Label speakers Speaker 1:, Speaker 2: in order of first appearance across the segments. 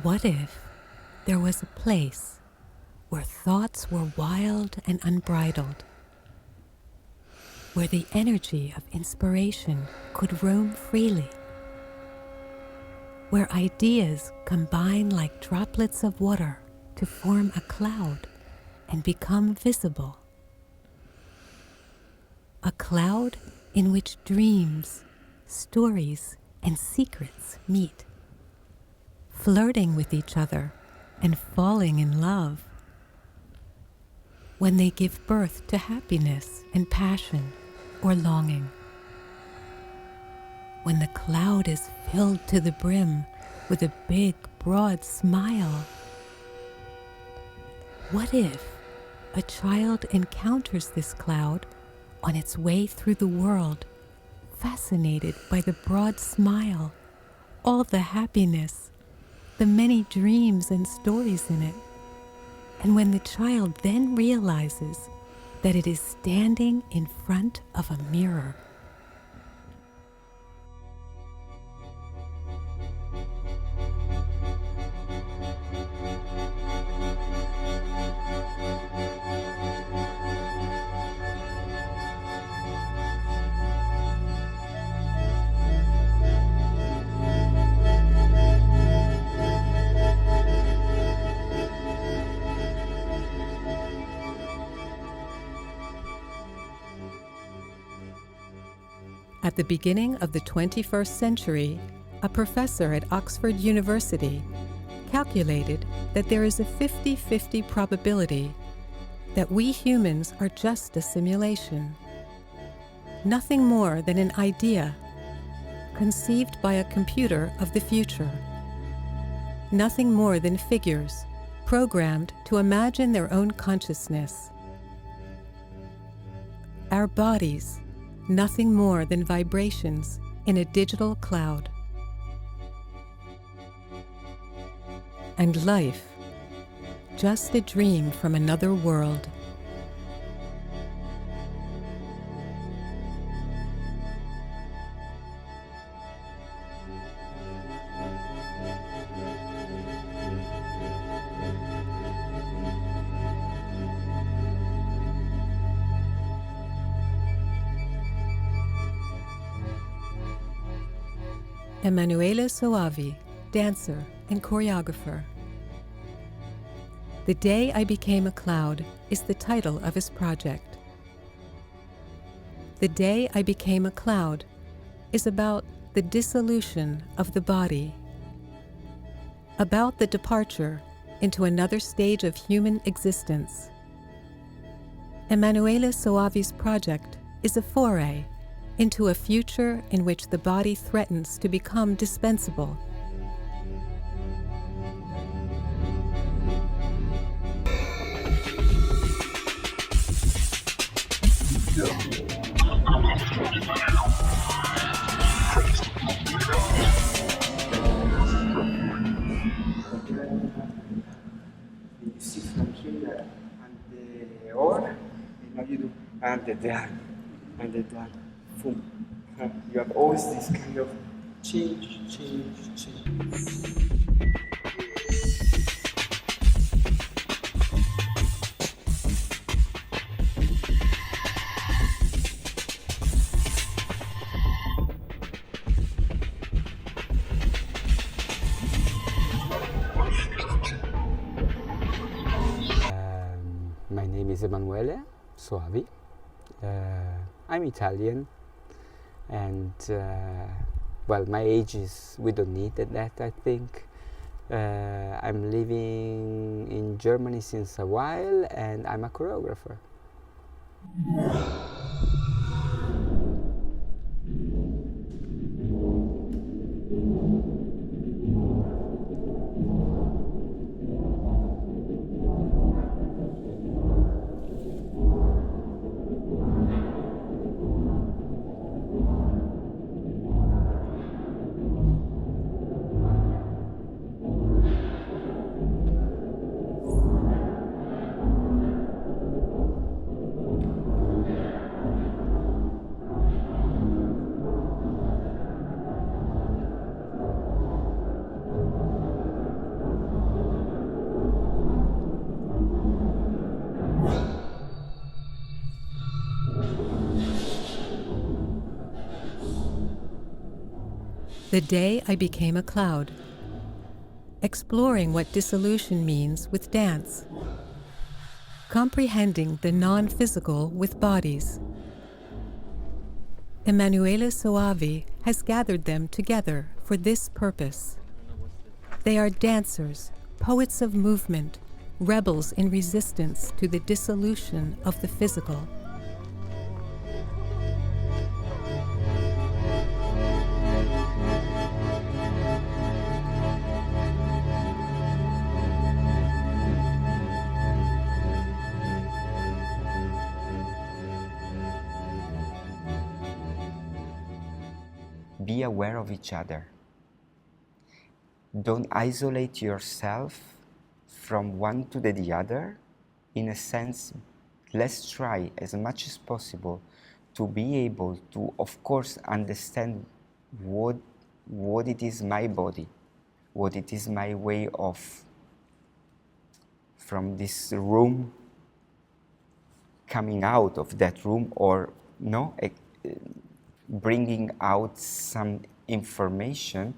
Speaker 1: What if there was a place where thoughts were wild and unbridled, where the energy of inspiration could roam freely, where ideas combine like droplets of water to form a cloud and become visible? A cloud in which dreams, stories, and secrets meet, flirting with each other and falling in love. When they give birth to happiness and passion or longing. When the cloud is filled to the brim with a big, broad smile. What if a child encounters this cloud on its way through the world, fascinated by the broad smile, all the happiness, the many dreams and stories in it? And when the child then realizes that it is standing in front of a mirror. At the beginning of the 21st century, a professor at Oxford University calculated that there is a 50-50 probability that we humans are just a simulation, nothing more than an idea conceived by a computer of the future, nothing more than figures programmed to imagine their own consciousness. Our bodies, nothing more than vibrations in a digital cloud. And life, just a dream from another world. Emanuele Soavi, dancer and choreographer. The Day I Became a Cloud is the title of his project. The Day I Became a Cloud is about the dissolution of the body, about the departure into another stage of human existence. Emanuele Soavi's project is a foray into a future in which the body threatens to become dispensable.
Speaker 2: You see from here and the or, and now you do and the down, and the down. Boom. You have always this kind of change.
Speaker 3: My name is Emanuele Soavi. I'm Italian, and well, my age is, we don't need that, I think. I'm living in Germany since a while, and I'm a choreographer.
Speaker 1: The day I became a cloud, exploring what dissolution means with dance, comprehending the non-physical with bodies. Emanuele Soavi has gathered them together for this purpose. They are dancers, poets of movement, rebels in resistance to the dissolution of the physical.
Speaker 2: Be aware of each other. Don't isolate yourself from one to the other. In a sense, let's try as much as possible to be able to, of course, understand what it is my body, what it is my way of, from this room, coming out of that room, or no, bringing out some information,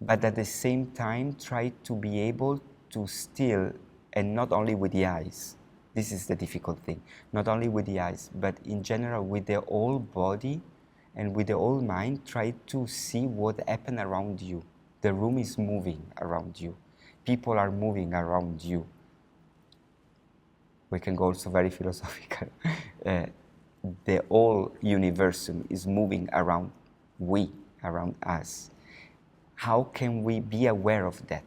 Speaker 2: but at the same time try to be able to still, and not only with the eyes, this is the difficult thing, not only with the eyes, but in general with the whole body and with the whole mind, try to see what happens around you. The room is moving around you. People are moving around you. We can go also very philosophical. The whole universum is moving around around us. How can we be aware of that?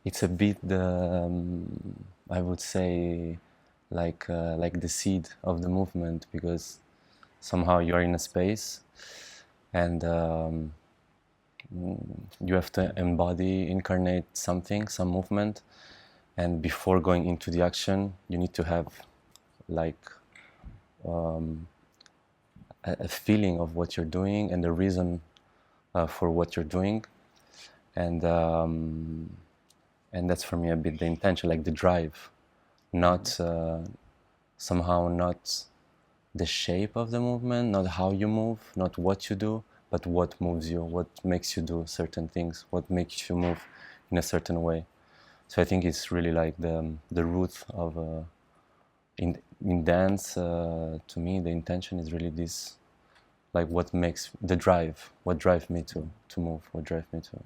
Speaker 4: It's a bit the, I would say, like the seed of the movement, because somehow you're in a space and you have to incarnate something, some movement, and before going into the action, you need to have like a feeling of what you're doing and the reason for what you're doing, and that's for me a bit the intention, like the drive, not somehow not the shape of the movement, not how you move, not what you do, but what moves you, what makes you do certain things, what makes you move in a certain way. So I think it's really like the root of in dance. To me, the intention is really this, like what makes the drive, what drives me to move, what drives me to.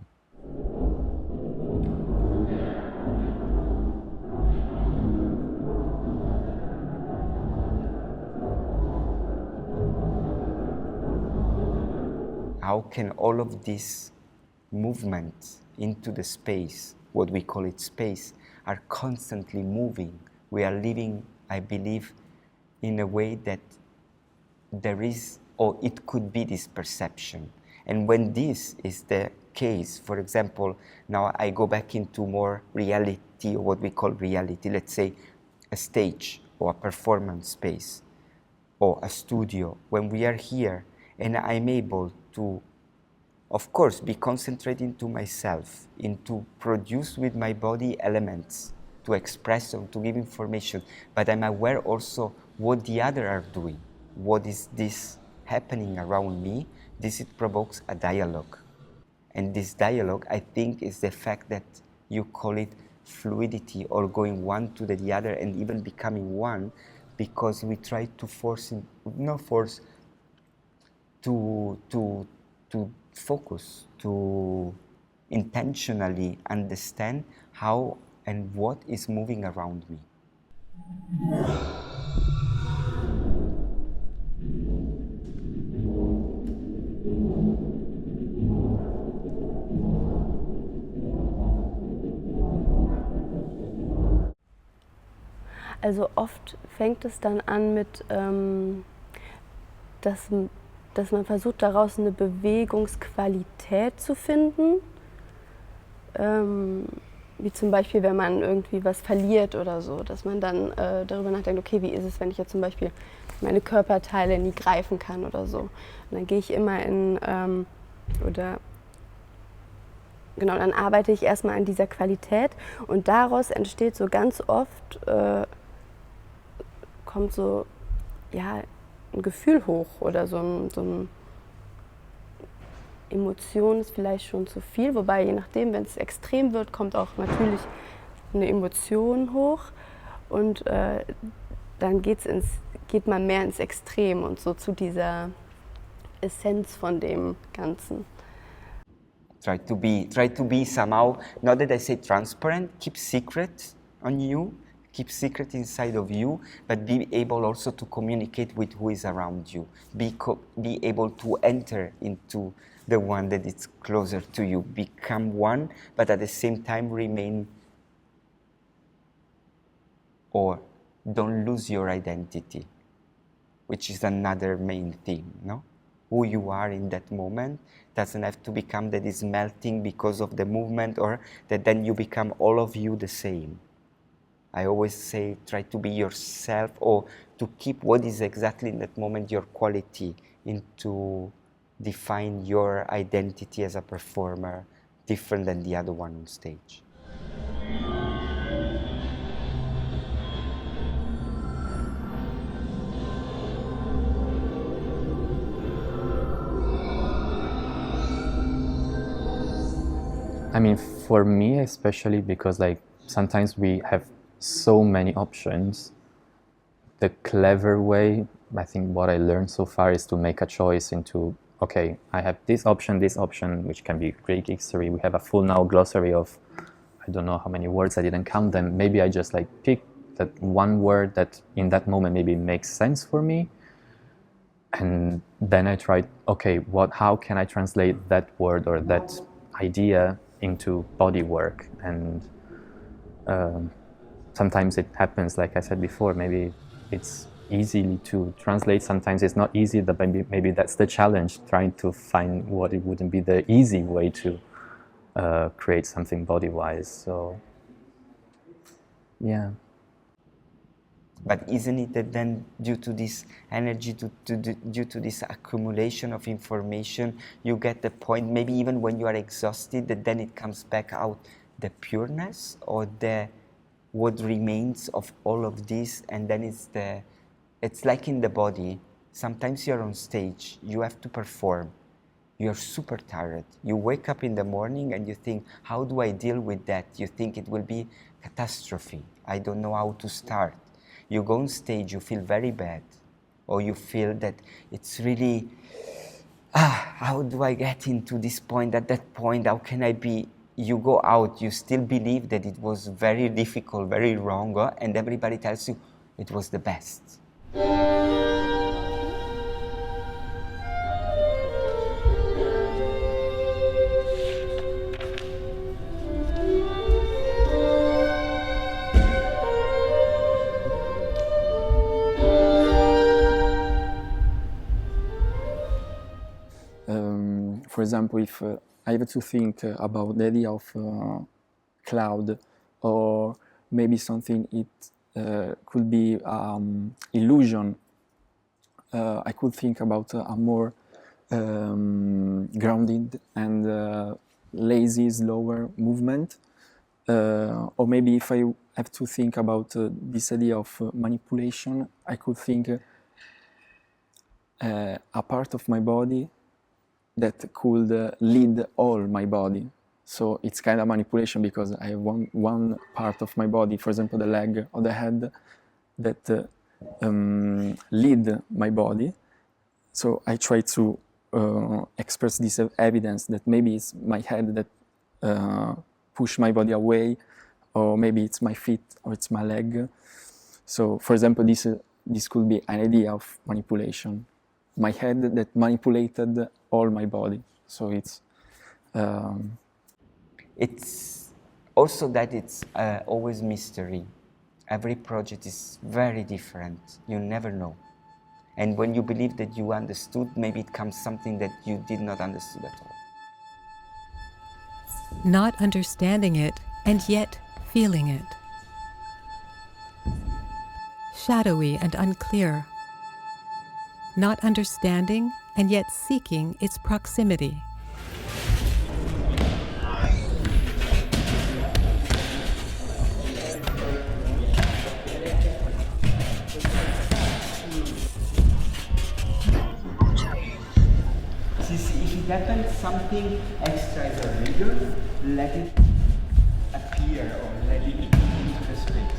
Speaker 2: How can all of this movement into the space, what we call it space, are constantly moving? We are living, I believe, in a way that there is, or it could be, this perception. And when this is the case, for example, now I go back into more reality, or what we call reality, let's say a stage or a performance space or a studio, when we are here and I'm able to, of course, be concentrating to myself, into produce with my body elements, to express or to give information, but I'm aware also what the other are doing. What is this happening around me? This, it provokes a dialogue. And this dialogue, I think, is the fact that you call it fluidity, or going one to the other and even becoming one, because we try to force, to focus, to intentionally understand how and what is moving around me.
Speaker 5: Also oft fängt es dann an mit, dass dass man versucht, daraus eine Bewegungsqualität zu finden. Wie zum Beispiel, wenn man irgendwie was verliert oder so, dass man dann darüber nachdenkt, okay, wie ist es, wenn ich jetzt zum Beispiel meine Körperteile nie greifen kann oder so. Und dann gehe ich immer dann arbeite ich erstmal an dieser Qualität und daraus entsteht so ganz oft, kommt so, ja, ein Gefühl hoch oder so ein Emotion ist vielleicht schon zu viel, wobei je nachdem, wenn es extrem wird, kommt auch natürlich eine Emotion hoch und dann geht man mehr ins Extrem und so zu dieser Essenz von dem Ganzen.
Speaker 2: Try to be somehow, not that I say transparent, keep secret on you, keep secret inside of you, but be able also to communicate with who is around you. Be able to enter into the one that is closer to you. Become one, but at the same time remain, or don't lose your identity, which is another main theme, no? Who you are in that moment doesn't have to become that is melting because of the movement, or that then you become all of you the same. I always say try to be yourself, or to keep what is exactly in that moment your quality, and to define your identity as a performer different than the other one on stage.
Speaker 6: I mean, for me especially, because like sometimes we have so many options, the clever way, I think what I learned so far is to make a choice into, okay, I have this option, which can be Greek history. We have a full now glossary of, I don't know how many words, I didn't count them. Maybe I just like pick that one word that in that moment maybe makes sense for me. And then I tried, okay, how can I translate that word or that idea into body work? And sometimes it happens, like I said before, maybe it's easy to translate, sometimes it's not easy, but maybe that's the challenge, trying to find what it wouldn't be the easy way to create something body-wise. So, yeah.
Speaker 2: But isn't it that then, due to this energy, due to this accumulation of information, you get the point, maybe even when you are exhausted, that then it comes back out, the pureness, or what remains of all of this, and then it's like in the body. Sometimes you're on stage, you have to perform, you're super tired. You wake up in the morning and you think, how do I deal with that? You think it will be catastrophe. I don't know how to start. You go on stage, you feel very bad, or you feel that it's really, how do I get into this point, at that point, how can I be? You go out, you still believe that it was very difficult, very wrong, and everybody tells you it was the best.
Speaker 7: For example, if I have to think about the idea of cloud, or maybe something it could be illusion, I could think about a more grounded and lazy, slower movement. Or maybe if I have to think about this idea of manipulation, I could think a part of my body that could lead all my body. So it's kind of manipulation, because I have one part of my body, for example the leg or the head, that lead my body. So I try to express this evidence that maybe it's my head that push my body away, or maybe it's my feet or it's my leg. So for example, this could be an idea of manipulation. My head that manipulated all my body. So it's
Speaker 2: also that it's always mystery. Every project is very different. You never know. And when you believe that you understood, maybe it comes something that you did not understood at all.
Speaker 1: Not understanding it and yet feeling it. Shadowy and unclear. Not understanding and yet seeking its proximity.
Speaker 2: If it happens something extra as a reader, let it appear or let it into the space.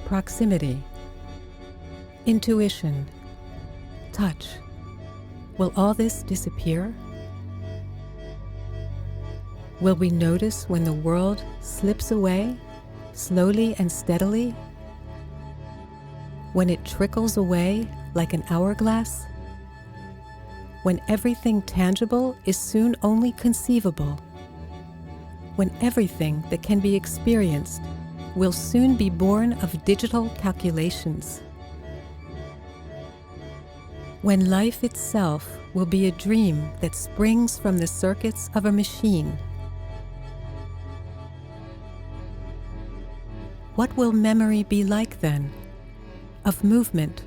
Speaker 1: Proximity. Intuition. Touch. Will all this disappear? Will we notice when the world slips away, slowly and steadily? When it trickles away like an hourglass? When everything tangible is soon only conceivable? When everything that can be experienced will soon be born of digital calculations? When life itself will be a dream that springs from the circuits of a machine? What will memory be like then? Of movement,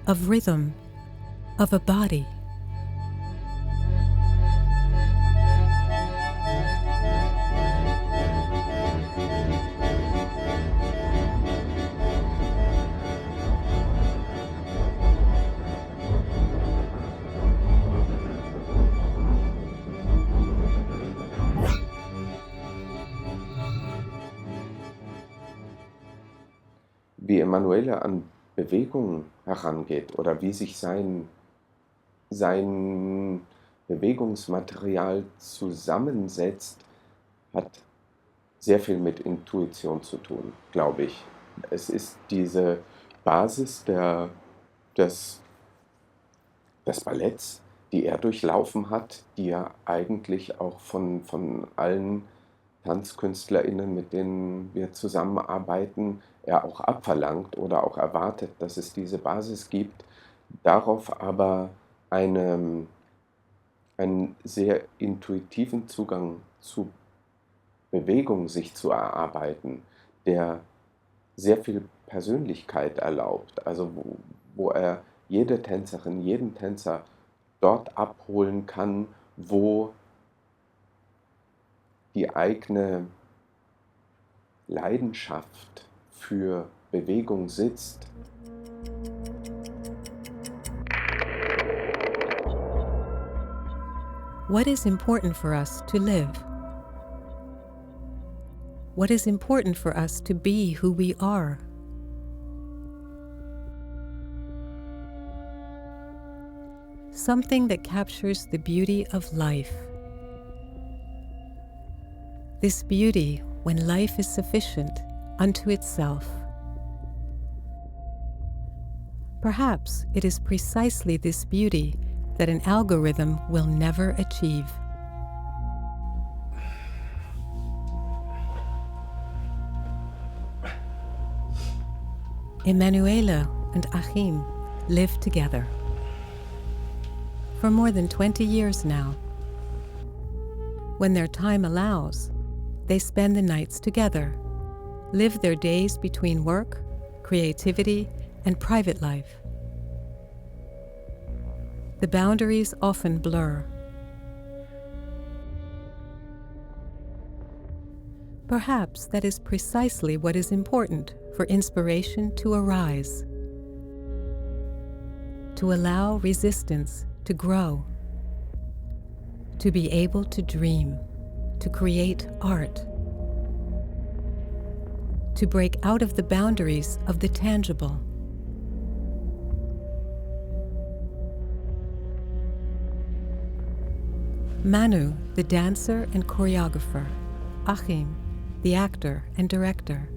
Speaker 1: of rhythm, of a body?
Speaker 8: Wie Emanuele an Bewegung herangeht oder wie sich sein Bewegungsmaterial zusammensetzt, hat sehr viel mit Intuition zu tun, glaube ich. Es ist diese Basis des Balletts, die er durchlaufen hat, die er eigentlich auch von allen TanzkünstlerInnen, mit denen wir zusammenarbeiten, er auch abverlangt oder auch erwartet, dass es diese Basis gibt, darauf aber einen sehr intuitiven Zugang zu Bewegung sich zu erarbeiten, der sehr viel Persönlichkeit erlaubt, also wo er jede Tänzerin, jeden Tänzer dort abholen kann, wo die eigene Leidenschaft für Bewegung sitzt.
Speaker 1: What is important for us to live? What is important for us to be who we are? Something that captures the beauty of life. This beauty when life is sufficient unto itself. Perhaps it is precisely this beauty that an algorithm will never achieve. Emanuele and Achim live together. For more than 20 years now. When their time allows, they spend the nights together, live their days between work, creativity, and private life. The boundaries often blur. Perhaps that is precisely what is important for inspiration to arise, to allow resistance to grow, to be able to dream, to create art, to break out of the boundaries of the tangible. Manu, the dancer and choreographer, Achim, the actor and director.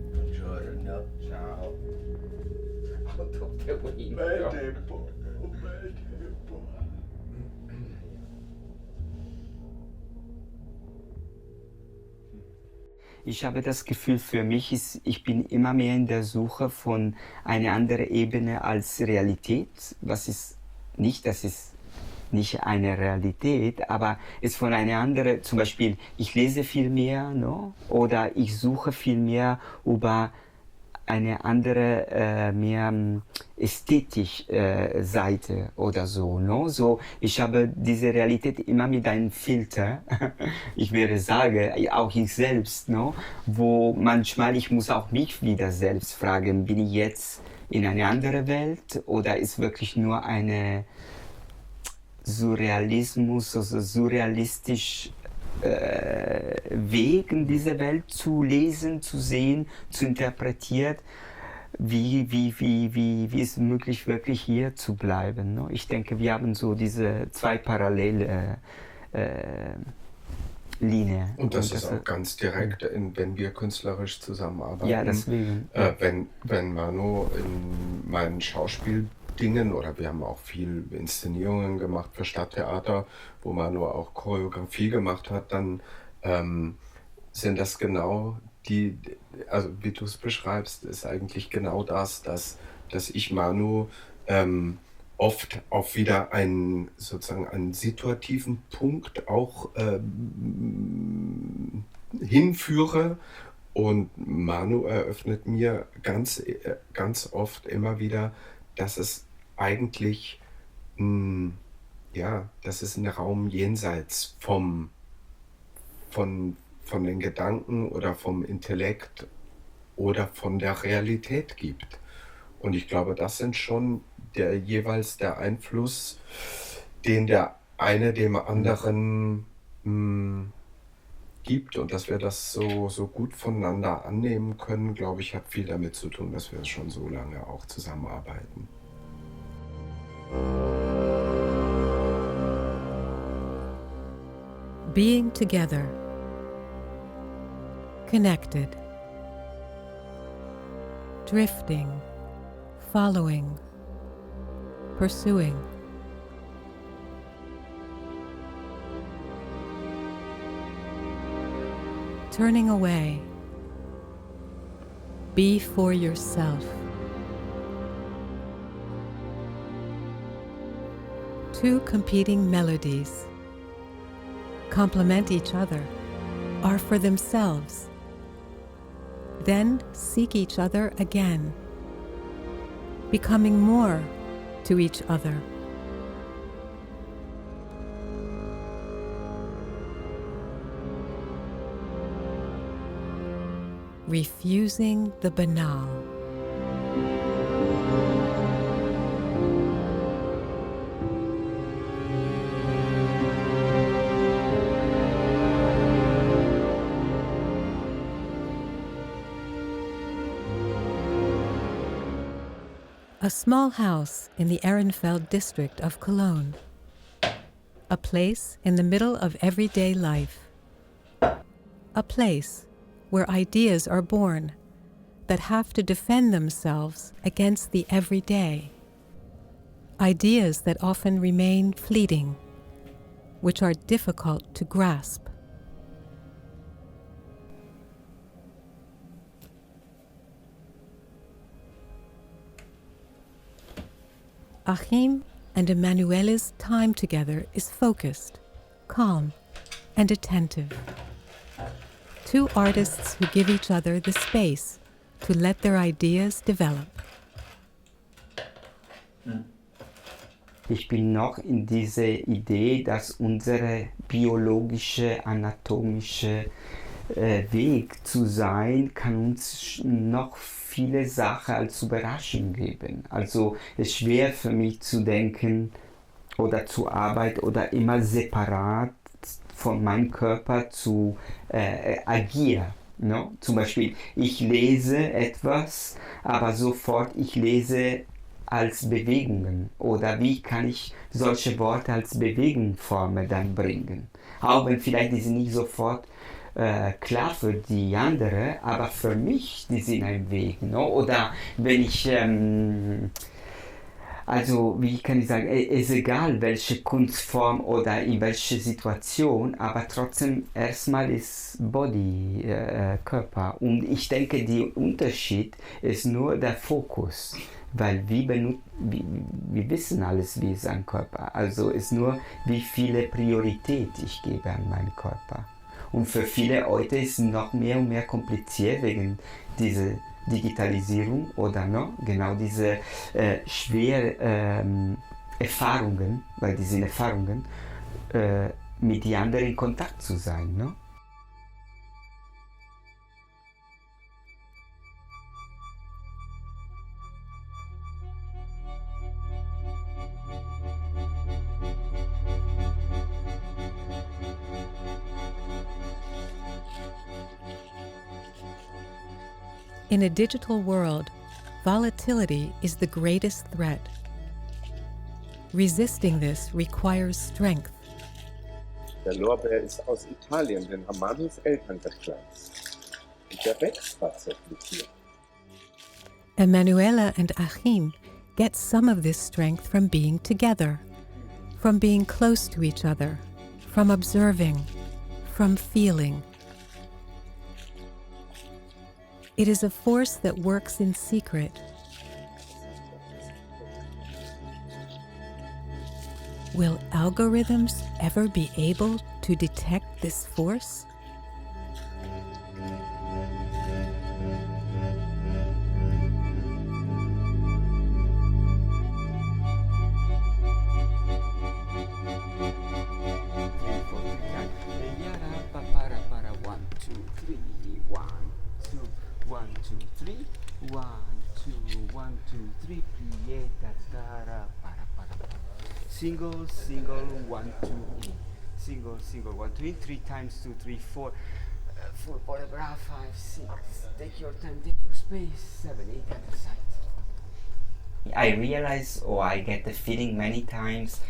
Speaker 2: Ich habe das Gefühl, für mich ich bin immer mehr in der Suche von einer anderen Ebene als Realität. Das ist nicht eine Realität, aber ist von einer anderen, zum Beispiel, ich lese viel mehr, no? Oder ich suche viel mehr über eine andere, mehr ästhetisch Seite oder so, no? So, ich habe diese Realität immer mit einem Filter, ich würde sagen, auch ich selbst, no? Wo manchmal, ich muss auch mich wieder selbst fragen, bin ich jetzt in eine andere Welt oder ist wirklich nur eine Surrealismus, also surrealistisch Weg in diese Welt zu lesen, zu sehen, zu interpretieren, wie ist möglich, wirklich hier zu bleiben. Ne? Ich denke, wir haben so diese zwei parallele Linien.
Speaker 8: Und das ist auch ganz direkt, wenn wir künstlerisch zusammenarbeiten.
Speaker 2: Ja, deswegen.
Speaker 8: Wenn Manu in meinen Schauspieldingen, oder wir haben auch viel Inszenierungen gemacht für Stadttheater, wo Manu auch Choreografie gemacht hat, dann sind das genau also wie du es beschreibst, ist eigentlich genau das, dass ich Manu oft auch wieder einen situativen Punkt auch hinführe, und Manu eröffnet mir ganz oft immer wieder, dass es eigentlich das ist ein Raum jenseits von den Gedanken oder vom Intellekt oder von der Realität gibt. Und ich glaube, das sind schon jeweils der Einfluss, den der eine dem anderen gibt, und dass wir das so gut voneinander annehmen können, glaube ich, hat viel damit zu tun, dass wir schon so lange auch zusammenarbeiten.
Speaker 1: Being together, connected, drifting, following, pursuing. Turning away. Be for yourself. Two competing melodies complement each other, are for themselves, then seek each other again, becoming more to each other. Refusing the banal. A small house in the Ehrenfeld district of Cologne. A place in the middle of everyday life. A place where ideas are born that have to defend themselves against the everyday. Ideas that often remain fleeting, which are difficult to grasp. Achim and Emanuele's time together is focused, calm, and attentive. Two artists who give each other the space to let their ideas develop.
Speaker 2: Ich bin noch in dieser Idee, dass unsere biologische, anatomische Weg zu sein, kann uns noch viele Sachen als Überraschung geben. Also es ist schwer für mich zu denken oder zu arbeiten oder immer separat von meinem Körper zu agieren. No? Zum Beispiel, ich lese etwas, aber sofort ich lese als Bewegungen, oder wie kann ich solche Worte als Bewegungsformen dann bringen? Auch wenn vielleicht die sind nicht sofort klar für die andere, aber für mich die sind ein Weg. No? Oder wenn ich
Speaker 3: Also, wie kann ich sagen, ist egal, welche Kunstform oder in welche Situation, aber trotzdem erstmal ist Body, Körper. Und ich denke, der Unterschied ist nur der Fokus, weil wir wissen alles, wie ist ein Körper. Also ist nur, wie viele Priorität ich gebe an meinen Körper. Und für viele Leute ist es noch mehr und mehr kompliziert wegen dieser Digitalisierung oder genau diese schweren Erfahrungen, weil die sind Erfahrungen, mit den anderen in Kontakt zu sein. No?
Speaker 1: In a digital world, volatility is the greatest threat. Resisting this requires strength.
Speaker 8: Der Lorbeer ist aus Italien, den haben Manus Eltern gepflanzt. Und der wächst tatsächlich hier.
Speaker 1: Emanuele and Achim get some of this strength from being together, from being close to each other, from observing, from feeling. It is a force that works in secret. Will algorithms ever be able to detect this force?
Speaker 3: Single, single, 1, 2, in. Single, single, 1, 2, in. 3 times 2, 3, 4. 4 choreograph, 5, 6. Take your time, take your space. 7, 8 at the side. I realize, or I get the feeling many times,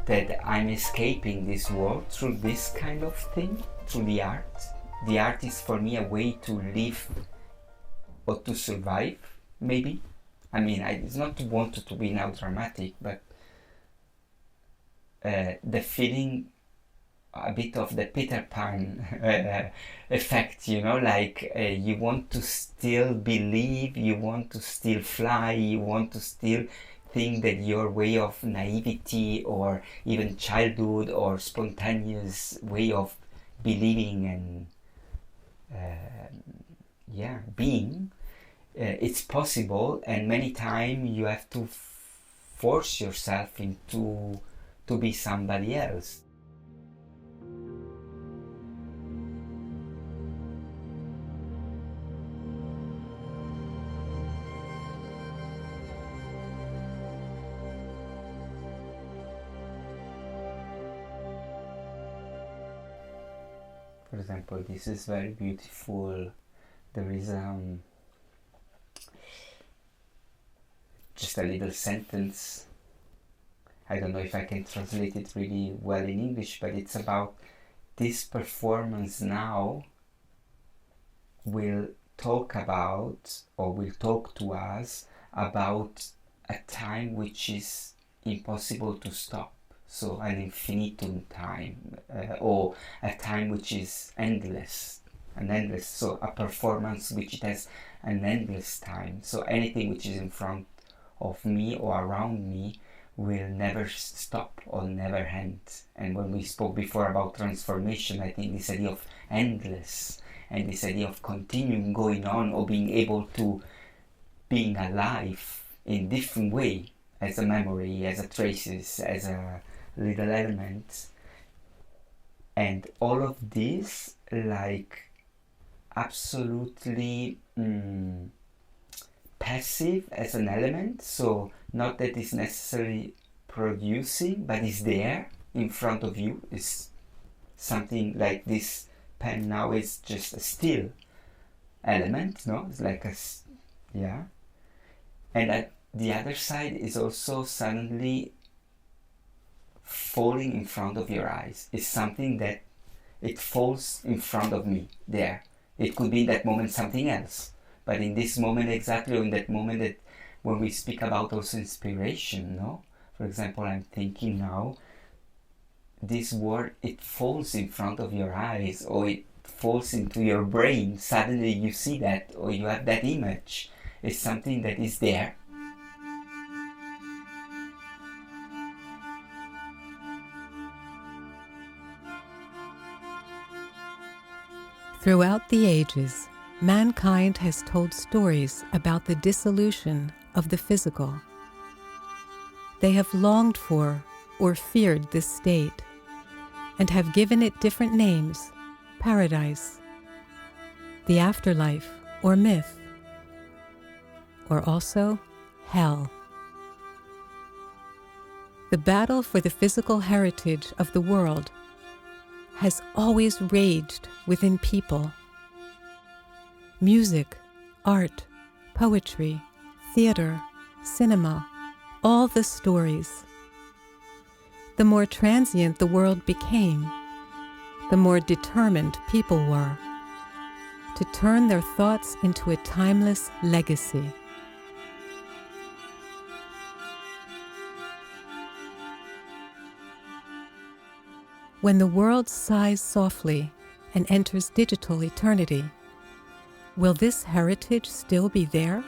Speaker 3: that I'm escaping this world through this kind of thing, through the art. The art is for me a way to live or to survive, maybe. I mean, it's not wanted to be now dramatic, but the feeling, a bit of the Peter Pan effect, you know, like you want to still believe, you want to still fly, you want to still think that your way of naivety or even childhood or spontaneous way of believing and being, it's possible, and many times you have to force yourself into to be somebody else. For example, this is very beautiful. There is just a little sentence. I don't know if I can translate it really well in English, but it's about this performance now will talk about, or will talk to us about a time which is impossible to stop. So an infinitum time, or a time which is endless, so a performance which has an endless time. So anything which is in front of me or around me will never stop or never end. And when we spoke before about transformation, I think this idea of endless and this idea of continuing going on or being able to being alive in different way, as a memory, as a traces, as a little element, and all of this like absolutely passive as an element, so not that it's necessarily producing, but it's there in front of you. It's something like this pen now is just a still element, no? It's like and at the other side is also suddenly falling in front of your eyes. It's something that it falls in front of me there. It could be in that moment something else, but in this moment exactly, or in that moment that when we speak about also inspiration, no? For example, I'm thinking now, this word, it falls in front of your eyes, or it falls into your brain. Suddenly you see that, or you have that image. It's something that is there.
Speaker 1: Throughout the ages, mankind has told stories about the dissolution of the physical. They have longed for or feared this state, and have given it different names: paradise, the afterlife or myth, or also hell. The battle for the physical heritage of the world has always raged within people. Music, art, poetry, theater, cinema, all the stories. The more transient the world became, the more determined people were to turn their thoughts into a timeless legacy. When the world sighs softly and enters digital eternity, will this heritage still be there?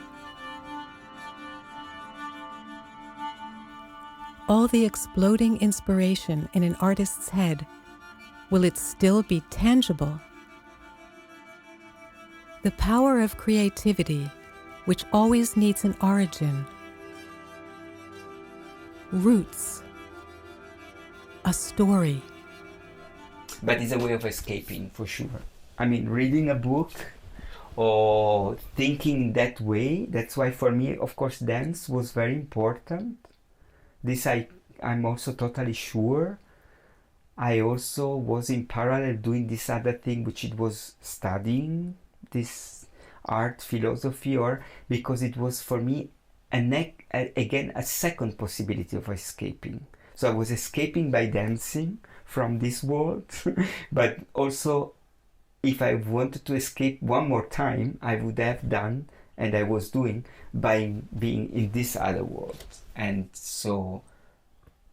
Speaker 1: All the exploding inspiration in an artist's head, will it still be tangible? The power of creativity, which always needs an origin, roots, a story.
Speaker 3: But it's a way of escaping, for sure. I mean, reading a book or thinking that way, that's why for me, of course, dance was very important. This I'm also totally sure. I also was in parallel doing this other thing, which it was studying this art philosophy, or because it was for me again a second possibility of escaping. So I was escaping by dancing from this world, but also if I wanted to escape one more time, I would have done, and I was doing, by being in this other world. And so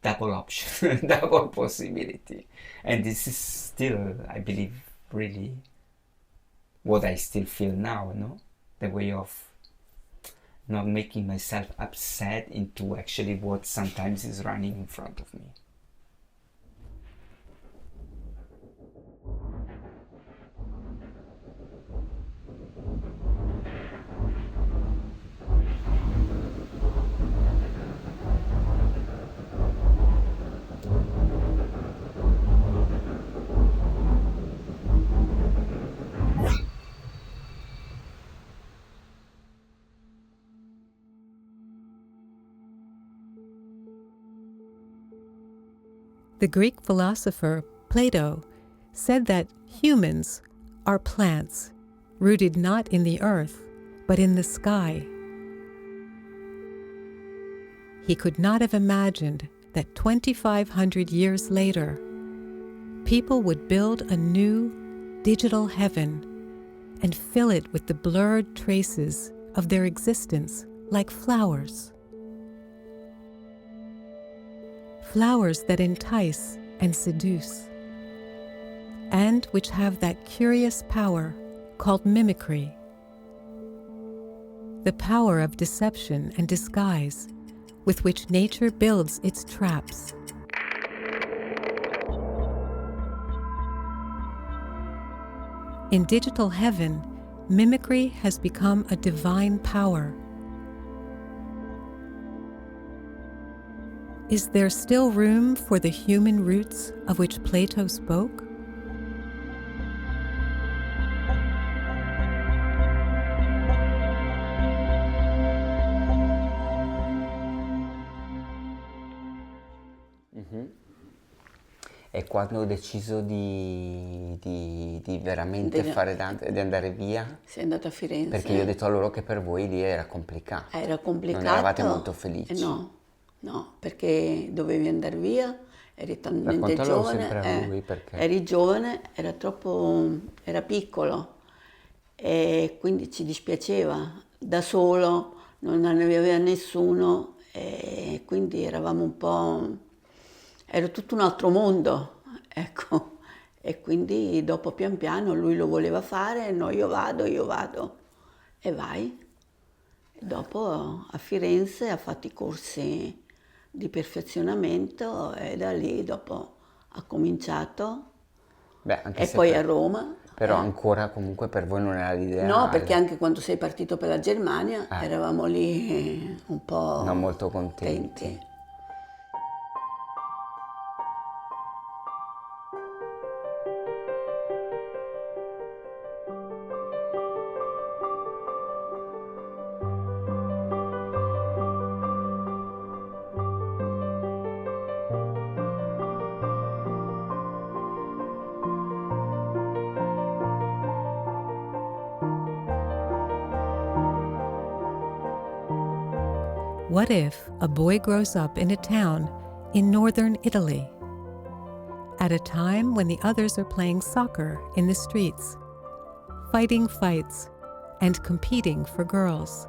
Speaker 3: double option, double possibility. And this is still, I believe, really what I still feel now, no? The way of not making myself upset into actually what sometimes is running in front of me.
Speaker 1: The Greek philosopher Plato said that humans are plants, rooted not in the earth, but in the sky. He could not have imagined that 2,500 years later, people would build a new digital heaven and fill it with the blurred traces of their existence like flowers. Flowers that entice and seduce, and which have that curious power called mimicry, the power of deception and disguise with which nature builds its traps. In digital heaven, mimicry has become a divine power. Is there still room for the human roots of which Plato spoke?
Speaker 3: E quando ho deciso di veramente fare danza e di andare via?
Speaker 9: Sei andato a Firenze?
Speaker 3: Perché io ho detto a loro che per voi lì era complicato.
Speaker 9: Era complicato.
Speaker 3: Non eravate molto felici.
Speaker 9: No, perché dovevi andare via, eri talmente giovane.
Speaker 3: Sempre a lui perché...
Speaker 9: Eri giovane, era piccolo e quindi ci dispiaceva. Da solo non ne aveva nessuno e quindi eravamo un po'... era tutto un altro mondo, ecco. E quindi dopo pian piano lui lo voleva fare, no io vado e vai. E dopo a Firenze ha fatto i corsi di perfezionamento e da lì dopo ha cominciato.
Speaker 3: Beh, anche
Speaker 9: E
Speaker 3: se
Speaker 9: poi a Roma.
Speaker 3: Però ancora comunque per voi non era l'ideale.
Speaker 9: No, perché anche quando sei partito per la Germania eravamo lì un po'
Speaker 3: non molto contenti.
Speaker 9: contenti.
Speaker 1: What if a boy grows up in a town in northern Italy, at a time when the others are playing soccer in the streets, fighting fights, and competing for girls?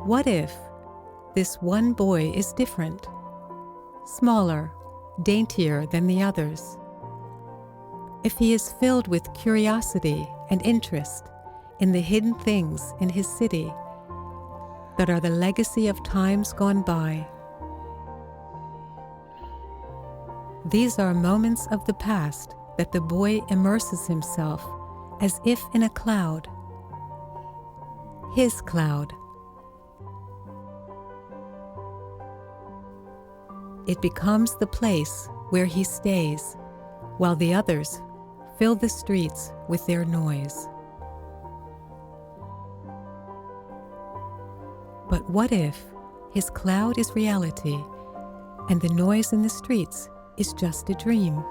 Speaker 1: What if this one boy is different, smaller, daintier than the others? If he is filled with curiosity and interest in the hidden things in his city that are the legacy of times gone by. These are moments of the past that the boy immerses himself as if in a cloud, his cloud. It becomes the place where he stays, while the others fill the streets with their noise. But what if his cloud is reality and the noise in the streets is just a dream?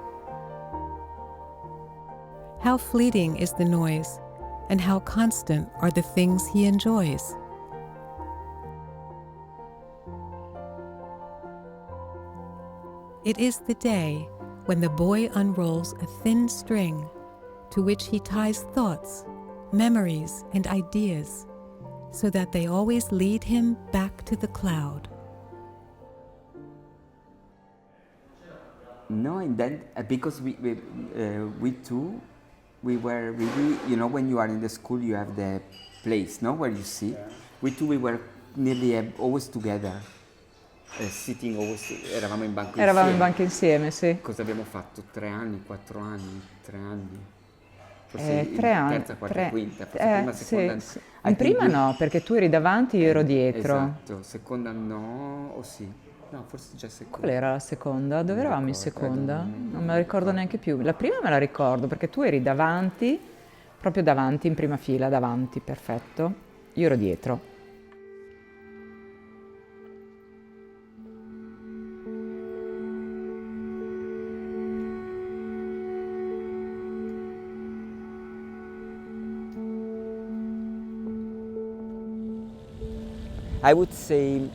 Speaker 1: How fleeting is the noise, and how constant are the things he enjoys? It is the day when the boy unrolls a thin string to which he ties thoughts, memories, and ideas, so that they always lead him back to the cloud.
Speaker 3: No, and then because we two, we were really, you know, when you are in the school, you have the place, no, where you sit. Yeah. We two, we were nearly always together, sitting always. Eravamo in banco insieme.
Speaker 10: Eravamo in banco insieme, sì.
Speaker 3: Cosa abbiamo fatto? 3 anni, 4 anni, 3 anni.
Speaker 10: Forse 3 anni.
Speaker 3: Terza, quarta, quinta. Forse prima, seconda.
Speaker 10: Sì. In prima no, perché tu eri davanti, io ero dietro.
Speaker 3: Esatto, seconda no, o sì. No, forse già seconda.
Speaker 10: Qual era la seconda? Dove eravamo in seconda? Non me la ricordo neanche più. La prima me la ricordo perché tu eri davanti, proprio davanti, in prima fila, davanti, perfetto. Io ero dietro.
Speaker 3: I would say,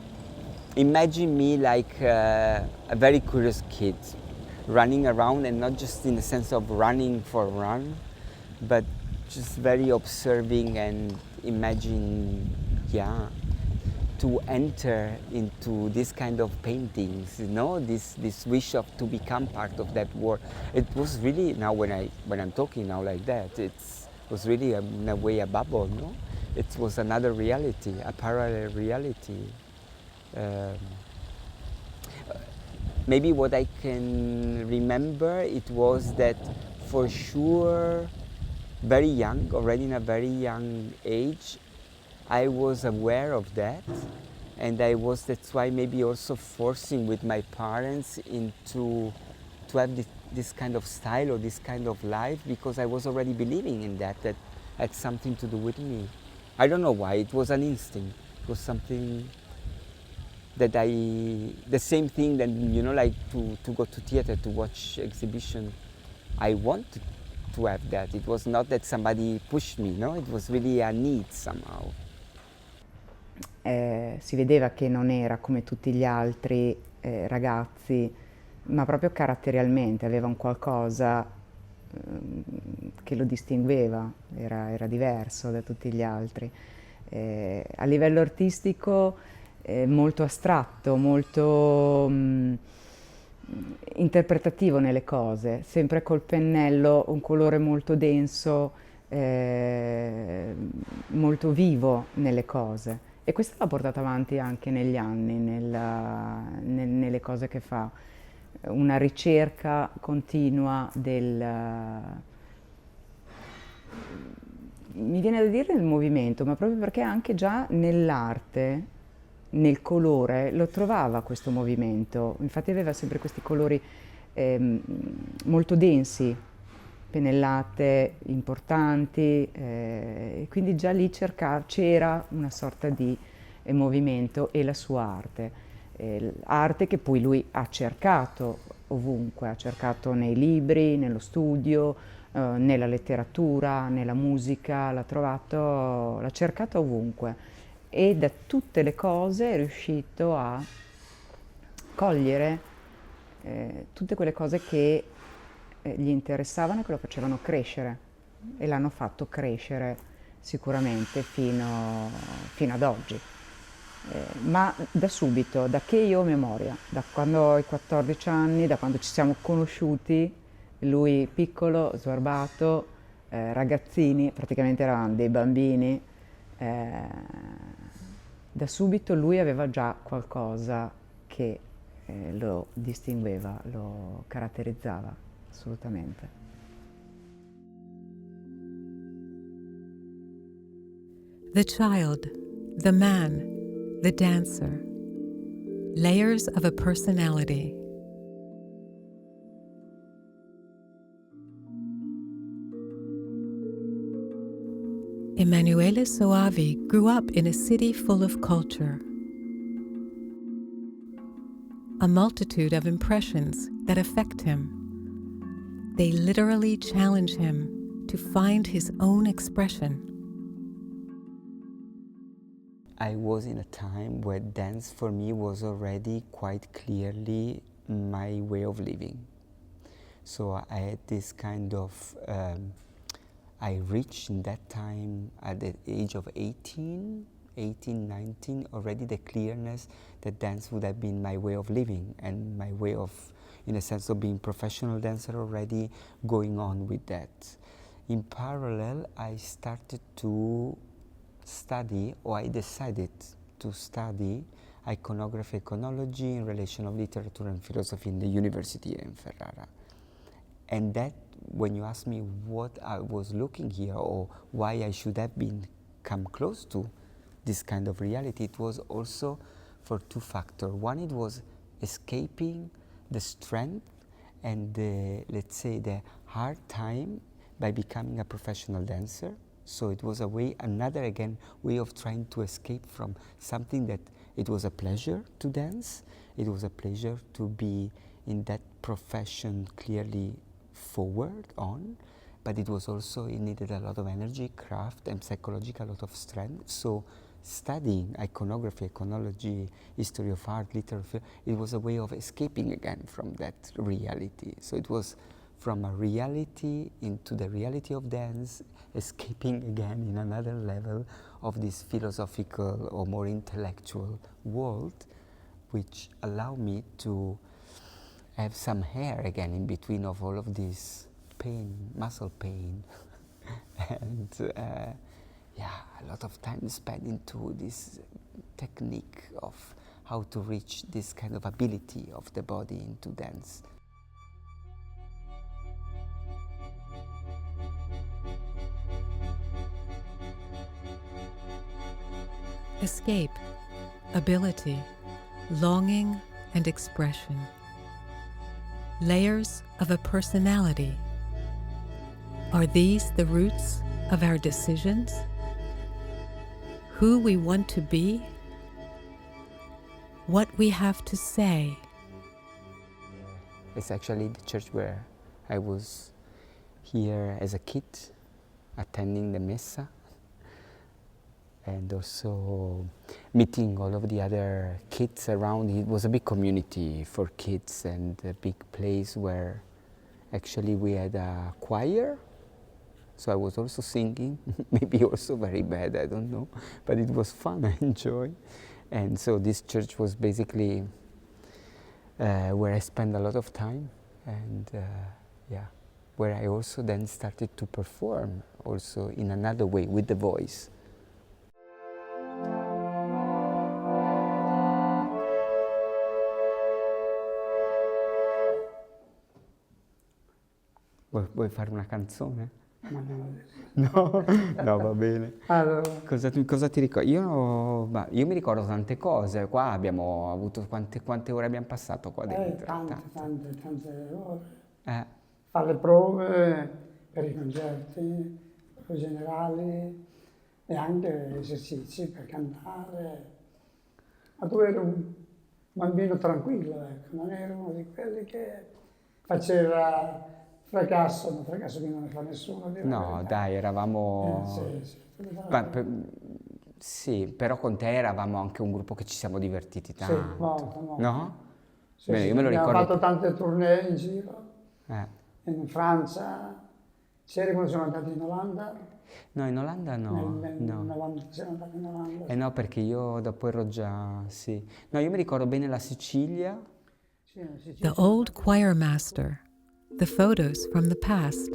Speaker 3: imagine me like a very curious kid, running around, and not just in the sense of running for run, but just very observing and imagine, yeah, to enter into this kind of paintings, you know, this wish of to become part of that world. It was really, now when I'm talking now like that, it was really in a way a bubble, no? It was another reality, a parallel reality. Maybe what I can remember, it was that for sure, very young, already in a very young age, I was aware of that, and that's why maybe also forcing with my parents to have this kind of style or this kind of life, because I was already believing in that had something to do with me. I don't know why, it was an instinct. It was something that the same thing that, you know, like to go to theater, to watch exhibition, I wanted to have that. It was not that somebody pushed me, no? It was really a need somehow.
Speaker 10: Si vedeva che non era come tutti gli altri ragazzi, ma proprio caratterialmente aveva un qualcosa che lo distingueva, era diverso da tutti gli altri. A livello artistico molto astratto, molto interpretativo nelle cose, sempre col pennello, un colore molto denso, molto vivo nelle cose. E questo l'ha portato avanti anche negli anni, nelle cose che fa. Una ricerca continua mi viene da dire del movimento, ma proprio perché anche già nell'arte, nel colore, lo trovava questo movimento. Infatti aveva sempre questi colori molto densi, pennellate importanti, quindi già lì c'era una sorta di movimento e la sua arte. Arte che poi lui ha cercato ovunque, ha cercato nei libri, nello studio, nella letteratura, nella musica, l'ha cercato ovunque e da tutte le cose è riuscito a cogliere tutte quelle cose che gli interessavano e che lo facevano crescere e l'hanno fatto crescere sicuramente fino ad oggi. Ma da subito, da che io ho memoria, da quando ho i 14 anni, da quando ci siamo conosciuti, lui piccolo, sbarbato, ragazzini, praticamente eravamo dei bambini, da subito lui aveva già qualcosa che lo distingueva, lo caratterizzava assolutamente.
Speaker 1: The child, the man, the dancer, layers of a personality. Emanuele Soavi grew up in a city full of culture. A multitude of impressions that affect him. They literally challenge him to find his own expression.
Speaker 3: I was in a time where dance for me was already quite clearly my way of living. So I had this kind of, I reached in that time at the age of 18, 19, already the clearness that dance would have been my way of living and my way of, in a sense of being professional dancer already, going on with that. In parallel, I started to study, or I decided to study iconography, iconology in relation of literature and philosophy in the university in Ferrara. And that, when you ask me what I was looking here or why I should have come close to this kind of reality, it was also for two factors. One, it was escaping the strength and the, let's say, the hard time by becoming a professional dancer. So it was a way, another again, way of trying to escape from something that it was a pleasure to dance. It was a pleasure to be in that profession clearly forward on, but it was also, it needed a lot of energy, craft, and psychological, a lot of strength. So studying iconography, iconology, history of art, literature, it was a way of escaping again from that reality. So it was from a reality into the reality of dance, escaping again in another level of this philosophical or more intellectual world, which allowed me to have some hair again in between of all of this pain, muscle pain, and yeah, a lot of time spent into this technique of how to reach this kind of ability of the body into dance.
Speaker 1: Escape, ability, longing, and expression. Layers of a personality. Are these the roots of our decisions? Who we want to be? What we have to say?
Speaker 3: It's actually the church where I was here as a kid, attending the Messa, and also meeting all of the other kids around. It was a big community for kids and a big place where Actually, we had a choir, so I was also singing, maybe also very bad, I don't know, but it was fun, I enjoyed. And so this church was basically where I spent a lot of time, and yeah, where I also then started to perform also in another way with the voice. Vuoi fare una canzone?
Speaker 11: Ma no,
Speaker 3: No, no, va bene.
Speaker 11: allora,
Speaker 3: Cosa ti ricordi? Io mi ricordo tante cose. Qua abbiamo avuto quante ore abbiamo passato qua dentro?
Speaker 11: tante ore.
Speaker 3: Eh,
Speaker 11: Fare le prove per i concerti, prove generali e anche esercizi per cantare. Ma tu eri un bambino tranquillo, ecco, non eri uno di quelli che faceva fracasso, ma fracasso che non ne fa nessuno. Dire la
Speaker 3: no,
Speaker 11: verità.
Speaker 3: dai, eravamo...
Speaker 11: Sì.
Speaker 3: Sì, però con te eravamo anche un gruppo che ci siamo divertiti
Speaker 11: Sì,
Speaker 3: tanto.
Speaker 11: molto.
Speaker 3: No?
Speaker 11: Sì,
Speaker 3: Bene,
Speaker 11: sì,
Speaker 3: io me lo
Speaker 11: abbiamo
Speaker 3: ricordo.
Speaker 11: fatto tante tournée in giro,
Speaker 3: Eh.
Speaker 11: in Francia. C'eri quando siamo andati in Olanda?
Speaker 3: No, in Olanda no.
Speaker 11: Nel
Speaker 3: no.
Speaker 11: 90 siamo andati in Olanda.
Speaker 3: No, perché io dopo ero già... Sì. No, io mi ricordo bene la Sicilia.
Speaker 11: Sì, in Sicilia
Speaker 1: The
Speaker 11: siamo
Speaker 1: old choir master, the photos from the past,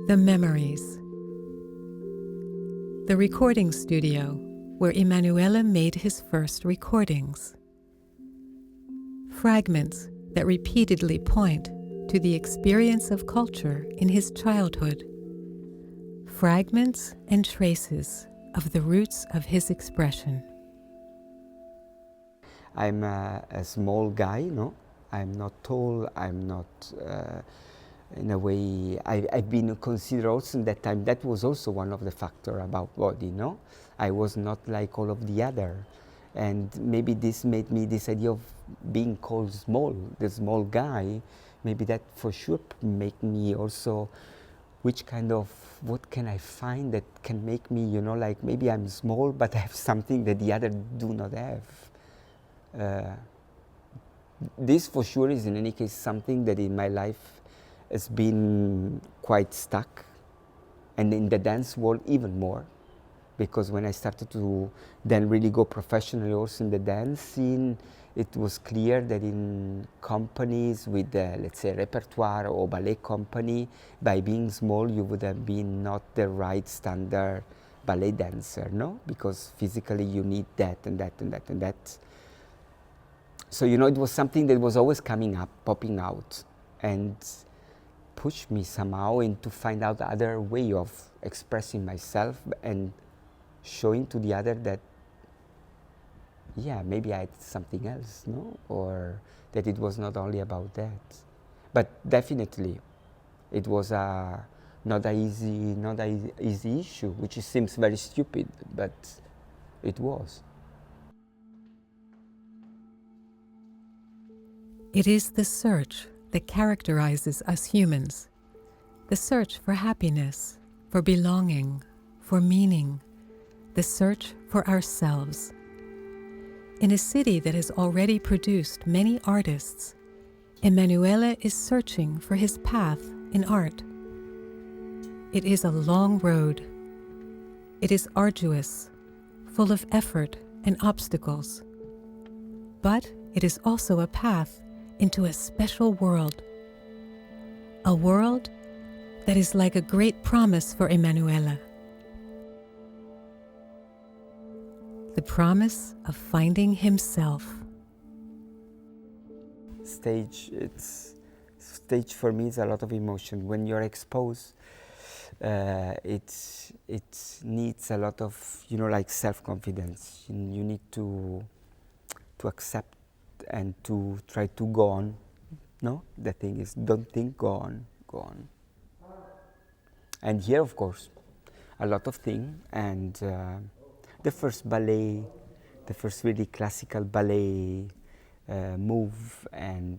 Speaker 1: the memories, the recording studio where Emanuele made his first recordings, fragments that repeatedly point to the experience of culture in his childhood, fragments and traces of the roots of his expression.
Speaker 3: I'm a small guy, no? I'm not tall, I'm not, in a way, I've been considered also in that time, that was also one of the factors about body, no? I was not like all of the other. And maybe this made me this idea of being called small, the small guy, maybe that for sure make me also, what can I find that can make me, like maybe I'm small, but I have something that the other do not have. This for sure is in any case something that in my life has been quite stuck, and in the dance world even more, because when I started to then really go professionally also in the dance scene, it was clear that in companies with let's say repertoire or ballet company, by being small you would have been not the right standard ballet dancer, no? Because physically you need that and that and that and that. So, it was something that was always coming up, popping out, and pushed me somehow into find out other way of expressing myself and showing to the other that, yeah, maybe I had something else, no? Or that it was not only about that. But definitely, it was not an easy issue, which seems very stupid, but it was.
Speaker 1: It is the search that characterizes us humans, the search for happiness, for belonging, for meaning, the search for ourselves. In a city that has already produced many artists, Emanuele is searching for his path in art. It is a long road. It is arduous, full of effort and obstacles. But it is also a path into a special world. A world that is like a great promise for Emanuele. The promise of finding himself.
Speaker 3: Stage for me is a lot of emotion. When you're exposed, it needs a lot of, like self-confidence. You need to accept and to try to go on. No? The thing is, don't think, go on. And here, of course, a lot of things. And the first really classical ballet move and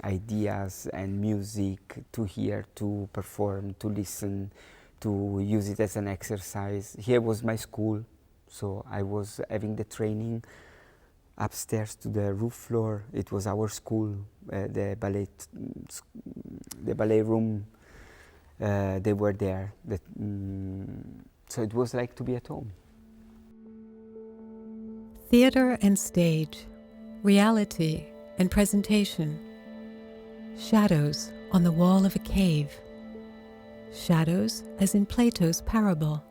Speaker 3: ideas and music to hear, to perform, to listen, to use it as an exercise. Here was my school, so I was having the training upstairs to the roof floor. It was our school, the ballet room. They were there. So it was like to be at home.
Speaker 1: Theater and stage, reality and presentation. Shadows on the wall of a cave. Shadows as in Plato's parable,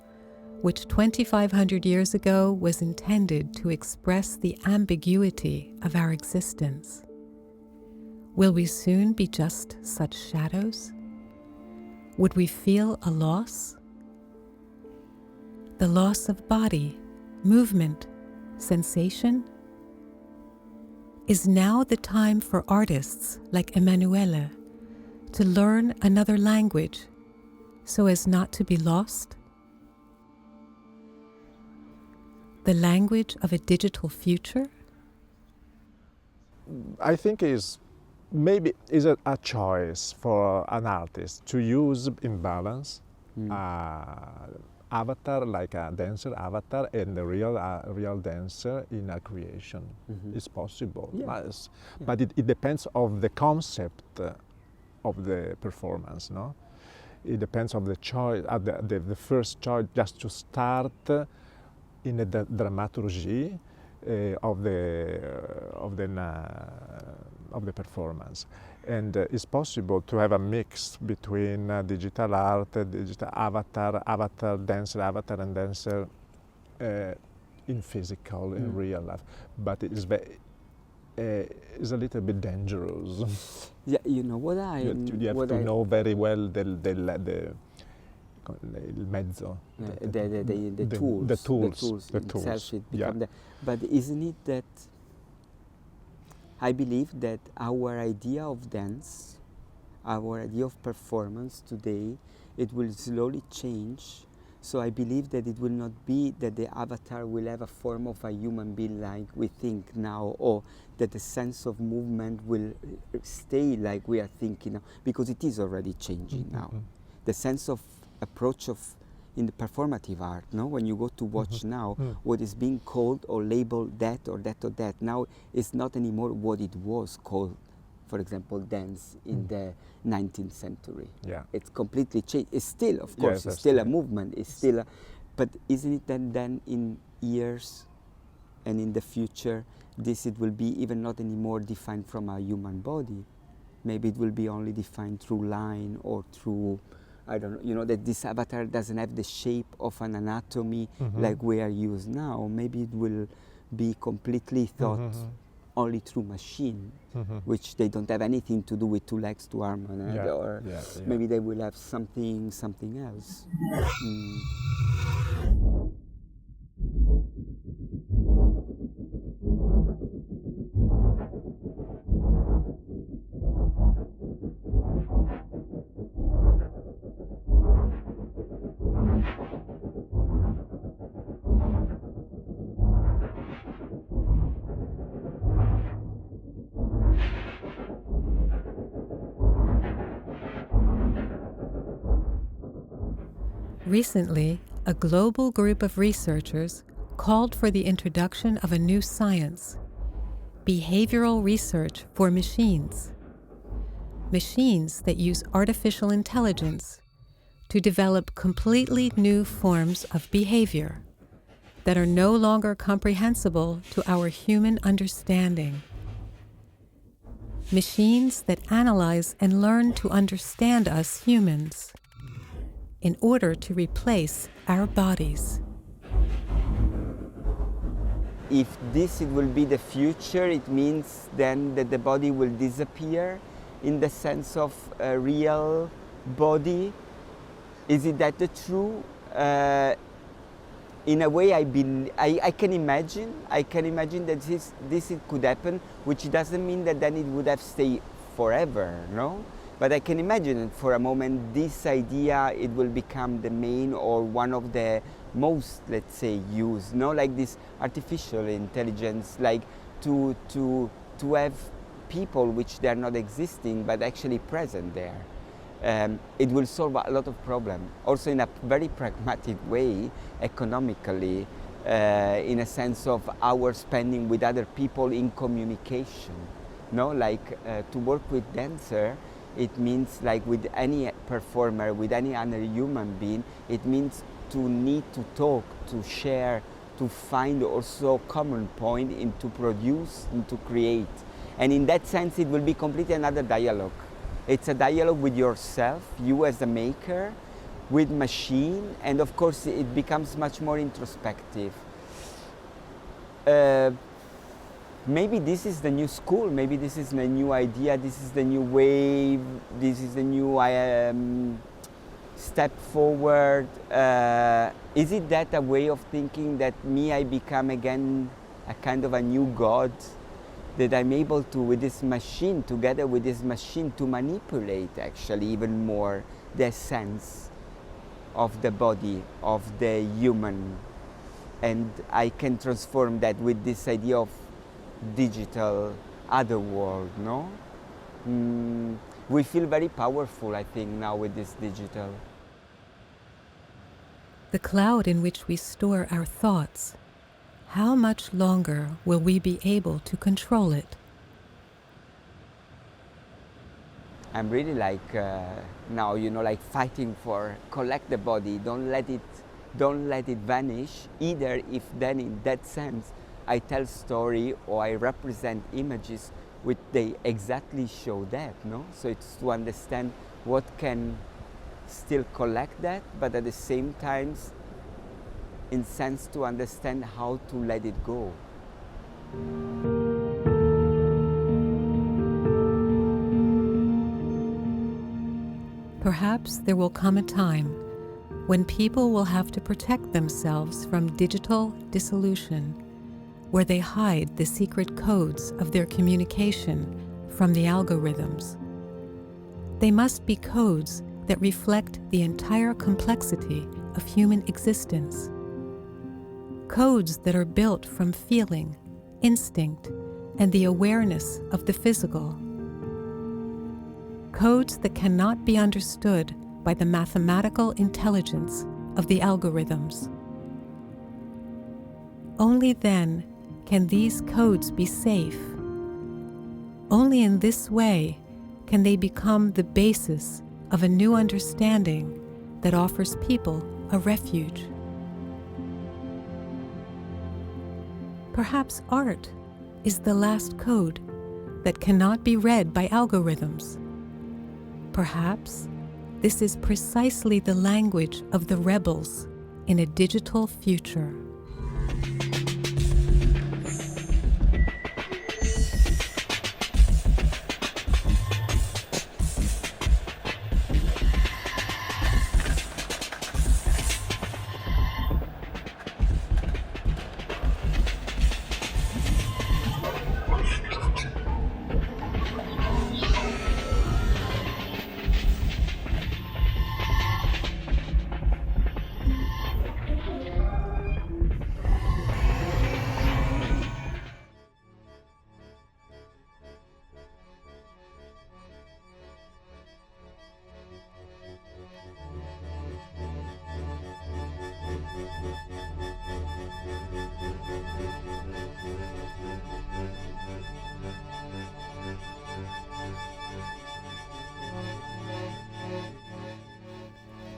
Speaker 1: which 2,500 years ago was intended to express the ambiguity of our existence. Will we soon be just such shadows? Would we feel a loss? The loss of body, movement, sensation? Is now the time for artists like Emanuele to learn another language so as not to be lost? The language of a digital future?
Speaker 12: I think maybe is a choice for an artist to use in balance avatar, like a dancer avatar, and the real dancer in a creation. It's possible, but it depends of the concept of the performance, no? It depends of the choice, the first choice, just to start in the dramaturgy of the performance. And it's possible to have a mix between digital art, digital avatar, dancer, avatar and dancer in physical, in real life. But it's a little bit dangerous.
Speaker 3: Yeah, you know what
Speaker 12: you have to know very well il mezzo,
Speaker 3: the tools itself. But isn't it that I believe that our idea of dance, our idea of performance today, it will slowly change. So I believe that it will not be that the avatar will have a form of a human being like we think now, or that the sense of movement will stay like we are thinking now, because it is already changing now. The sense of approach of in the performative art, no? When you go to watch now, what is being called or labeled that or that or that, now is not anymore what it was called, for example, dance in the 19th century.
Speaker 12: Yeah.
Speaker 3: It's completely changed. It's still, of course, it's still a movement, it's still but isn't it that then in years and in the future, it will be even not anymore defined from a human body. Maybe it will be only defined through line or through, I don't know, you know, that this avatar doesn't have the shape of an anatomy like we are used now. Maybe it will be completely thought only through machine, which they don't have anything to do with two legs, two arms, or maybe they will have something else.
Speaker 1: Recently, a global group of researchers called for the introduction of a new science, behavioral research for machines. Machines that use artificial intelligence to develop completely new forms of behavior that are no longer comprehensible to our human understanding. Machines that analyze and learn to understand us humans in order to replace our bodies.
Speaker 3: If it will be the future, it means then that the body will disappear in the sense of a real body. Is it that the true? In a way, I can imagine that this could happen, which doesn't mean that then it would have stayed forever, no? But I can imagine that for a moment this idea, it will become the main or one of the most, let's say, used, no? Like this artificial intelligence, like to have people which they are not existing but actually present there. It will solve a lot of problems. Also in a very pragmatic way, economically, in a sense of our spending with other people in communication. No, like to work with dancer, it means like with any performer, with any other human being, it means to need to talk, to share, to find also common point in to produce and to create. And in that sense, it will be completely another dialogue. It's a dialogue with yourself, you as a maker, with machine, and of course it becomes much more introspective. Maybe this is the new school, maybe this is the new idea, this is the new wave, this is the new step forward. Is it that a way of thinking that I become again a kind of a new god, that I'm able to, with this machine, together with this machine, to manipulate actually even more the sense of the body, of the human, and I can transform that with this idea of digital other world, no? We feel very powerful, I think, now with this digital.
Speaker 1: The cloud in which we store our thoughts, how much longer will we be able to control it?
Speaker 3: I'm really like now, you know, like fighting for collect the body, don't let it vanish. Either if then in that sense I tell story or I represent images which they exactly show that, no? So it's to understand what can still collect that, but at the same time, in sense to understand how to let it go.
Speaker 1: Perhaps there will come a time when people will have to protect themselves from digital dissolution, where they hide the secret codes of their communication from the algorithms. They must be codes that reflect the entire complexity of human existence. Codes that are built from feeling, instinct, and the awareness of the physical. Codes that cannot be understood by the mathematical intelligence of the algorithms. Only then can these codes be safe. Only in this way can they become the basis of a new understanding that offers people a refuge. Perhaps art is the last code that cannot be read by algorithms. Perhaps this is precisely the language of the rebels in a digital future.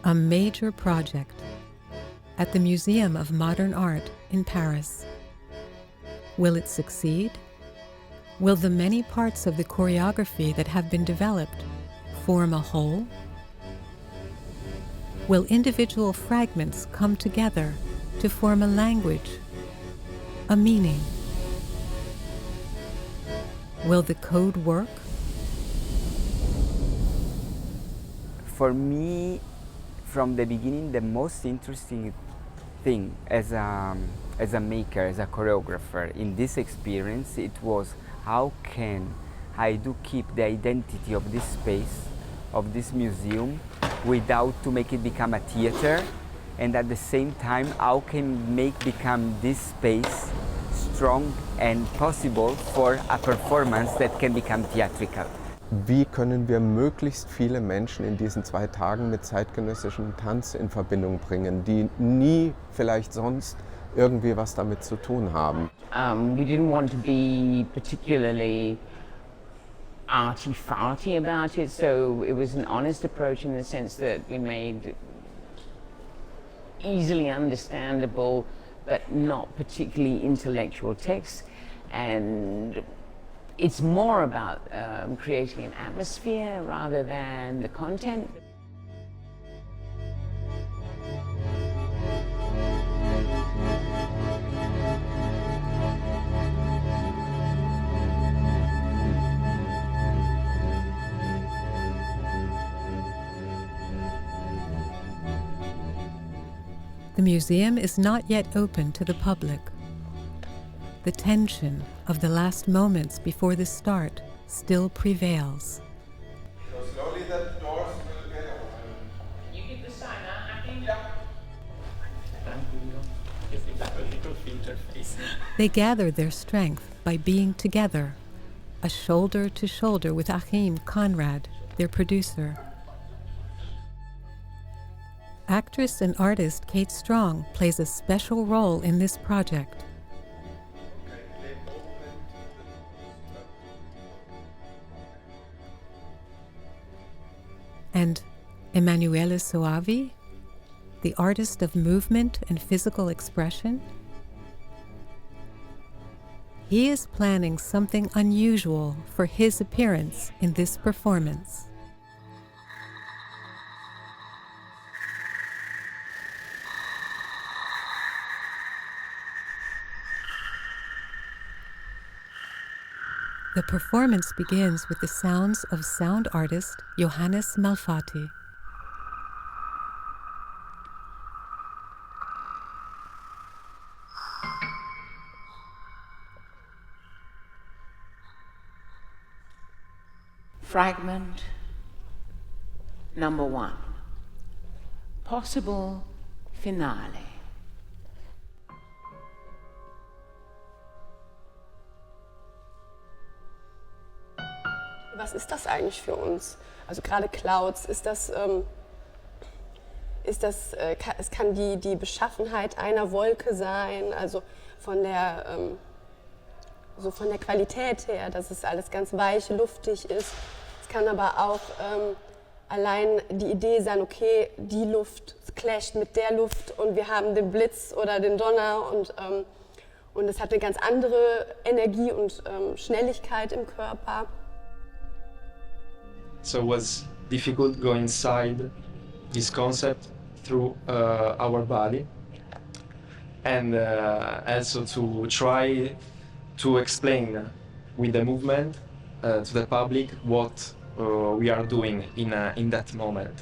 Speaker 1: A major project at the Museum of Modern Art in Paris. Will it succeed? Will the many parts of the choreography that have been developed form a whole? Will individual fragments come together to form a language, a meaning? Will the code work?
Speaker 3: For me, from the beginning, the most interesting thing as a maker, as a choreographer in this experience, it was how can I do keep the identity of this space, of this museum, without to make it become a theater, and at the same time how can become this space strong and possible for a performance that can become theatrical.
Speaker 8: Wie können wir möglichst viele Menschen in diesen 2 Tagen mit zeitgenössischem Tanz in Verbindung bringen, die nie vielleicht sonst irgendwie was damit zu tun haben.
Speaker 13: We didn't want to be particularly arty-farty about it, so it was an honest approach in the sense that we made easily understandable but not particularly intellectual texts, and it's more about creating an atmosphere rather than the content.
Speaker 1: The museum is not yet open to the public. The tension of the last moments before the start still prevails.
Speaker 14: So slowly the doors will get open.
Speaker 13: You give the sign, I think.
Speaker 1: They gather their strength by being together, a shoulder to shoulder with Achim Conrad, their producer. Actress and artist Kate Strong plays a special role in this project. And Emanuele Soavi, the artist of movement and physical expression? He is planning something unusual for his appearance in this performance. The performance begins with the sounds of sound artist Johannes Malfatti.
Speaker 13: Fragment number 1. Possible finale.
Speaker 5: Was ist das eigentlich für uns? Also gerade Clouds, es kann die Beschaffenheit einer Wolke sein, also von der Qualität her, dass es alles ganz weich, luftig ist. Es kann aber auch allein die Idee sein, okay, die Luft clasht mit der Luft und wir haben den Blitz oder den Donner und es hat eine ganz andere Energie und Schnelligkeit im Körper.
Speaker 15: So it was difficult to go inside this concept through our body, and also to try to explain with the movement to the public what we are doing in that moment.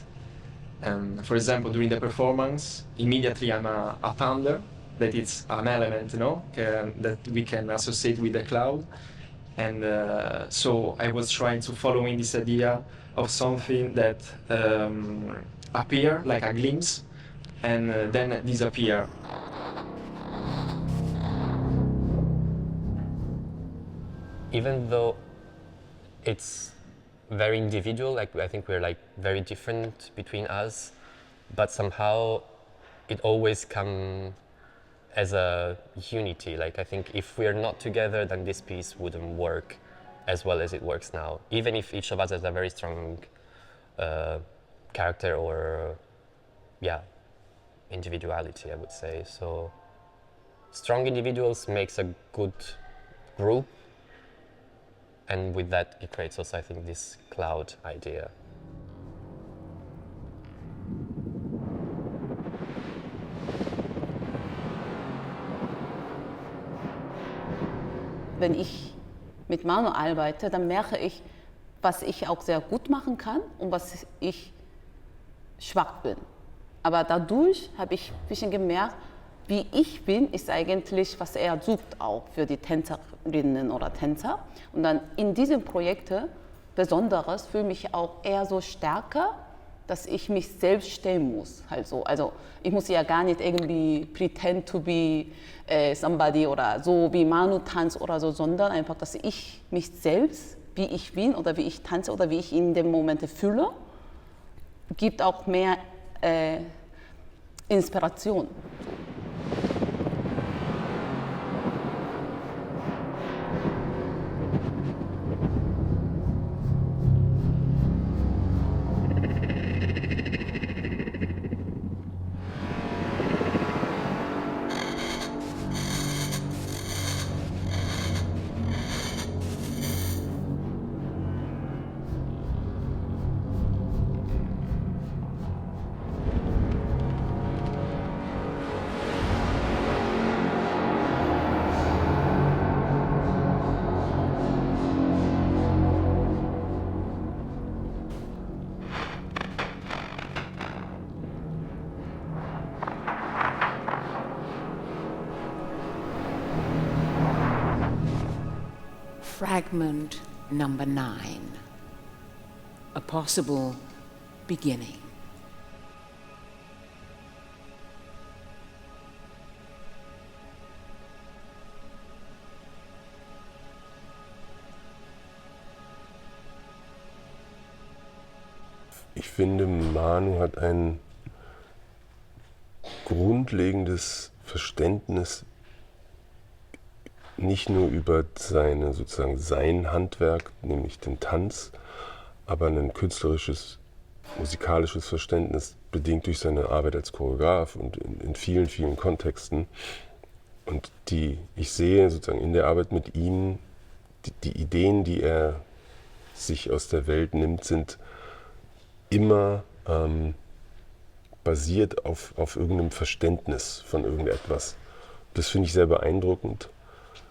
Speaker 15: For example, during the performance, immediately I'm a thunder, that it's an element, that we can associate with the cloud. And so I was trying to follow in this idea of something that appear like a glimpse and then disappear.
Speaker 16: Even though it's very individual, like I think we're like very different between us, but somehow it always comes as a unity. Like I think if we're not together, then this piece wouldn't work as well as it works now. Even if each of us has a very strong character or individuality, I would say. So strong individuals makes a good group, and with that it creates also, I think, this cloud idea.
Speaker 17: Wenn ich mit Manu arbeite, dann merke ich, was ich auch sehr gut machen kann und was ich schwach bin. Aber dadurch habe ich ein bisschen gemerkt, wie ich bin, ist eigentlich, was er sucht auch für die Tänzerinnen oder Tänzer. Und dann in diesen Projekten Besonderes fühle mich auch eher so stärker, dass ich mich selbst stellen muss. Also ich muss ja gar nicht irgendwie pretend to be somebody oder so wie Manu tanzt oder so, sondern einfach, dass ich mich selbst, wie ich bin oder wie ich tanze oder wie ich in dem Moment fühle, gibt auch mehr Inspiration.
Speaker 13: fragment number 9, a possible beginning.
Speaker 18: Ich finde, Manu hat ein grundlegendes Verständnis nicht nur über sein Handwerk, nämlich den Tanz, aber ein künstlerisches, musikalisches Verständnis, bedingt durch seine Arbeit als Choreograph und in vielen, vielen Kontexten. Und ich sehe sozusagen in der Arbeit mit ihm, die Ideen, die er sich aus der Welt nimmt, sind immer basiert auf irgendeinem Verständnis von irgendetwas. Das finde ich sehr beeindruckend,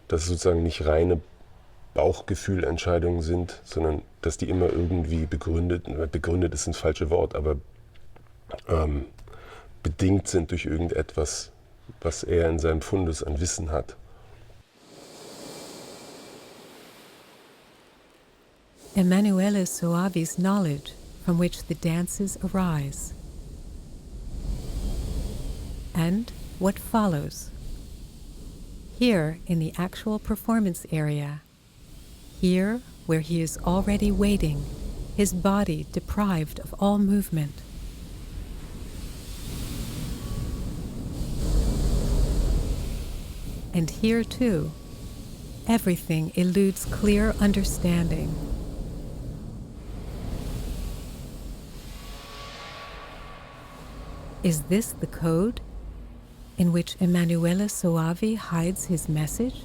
Speaker 18: dass es sozusagen nicht reine Bauchgefühlentscheidungen sind, sondern dass die immer irgendwie begründet ist ein falsches Wort, aber bedingt sind durch irgendetwas, was er in seinem Fundus an Wissen hat.
Speaker 1: Emanuele Soavi's knowledge from which the dances arise, and what follows. Here in the actual performance area, here where he is already waiting, his body deprived of all movement. And here too, everything eludes clear understanding. Is this the code in which Emanuele Soavi hides his message?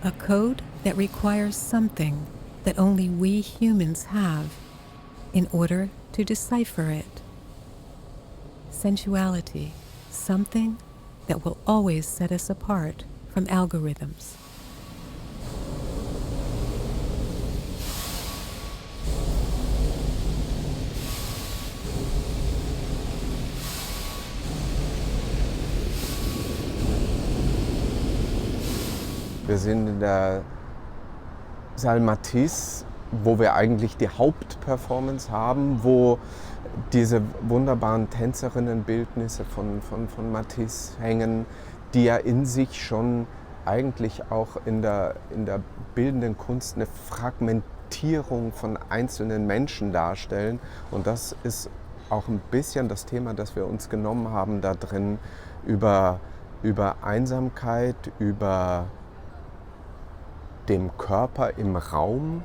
Speaker 1: A code that requires something that only we humans have in order to decipher it. Sensuality, something that will always set us apart from algorithms.
Speaker 19: Wir sind in der Salle Matisse, wo wir eigentlich die Hauptperformance haben, wo diese wunderbaren Tänzerinnenbildnisse von Matisse hängen, die ja in sich schon eigentlich auch in der bildenden Kunst eine Fragmentierung von einzelnen Menschen darstellen. Und das ist auch ein bisschen das Thema, das wir uns genommen haben da drin, über Einsamkeit, über dem Körper im Raum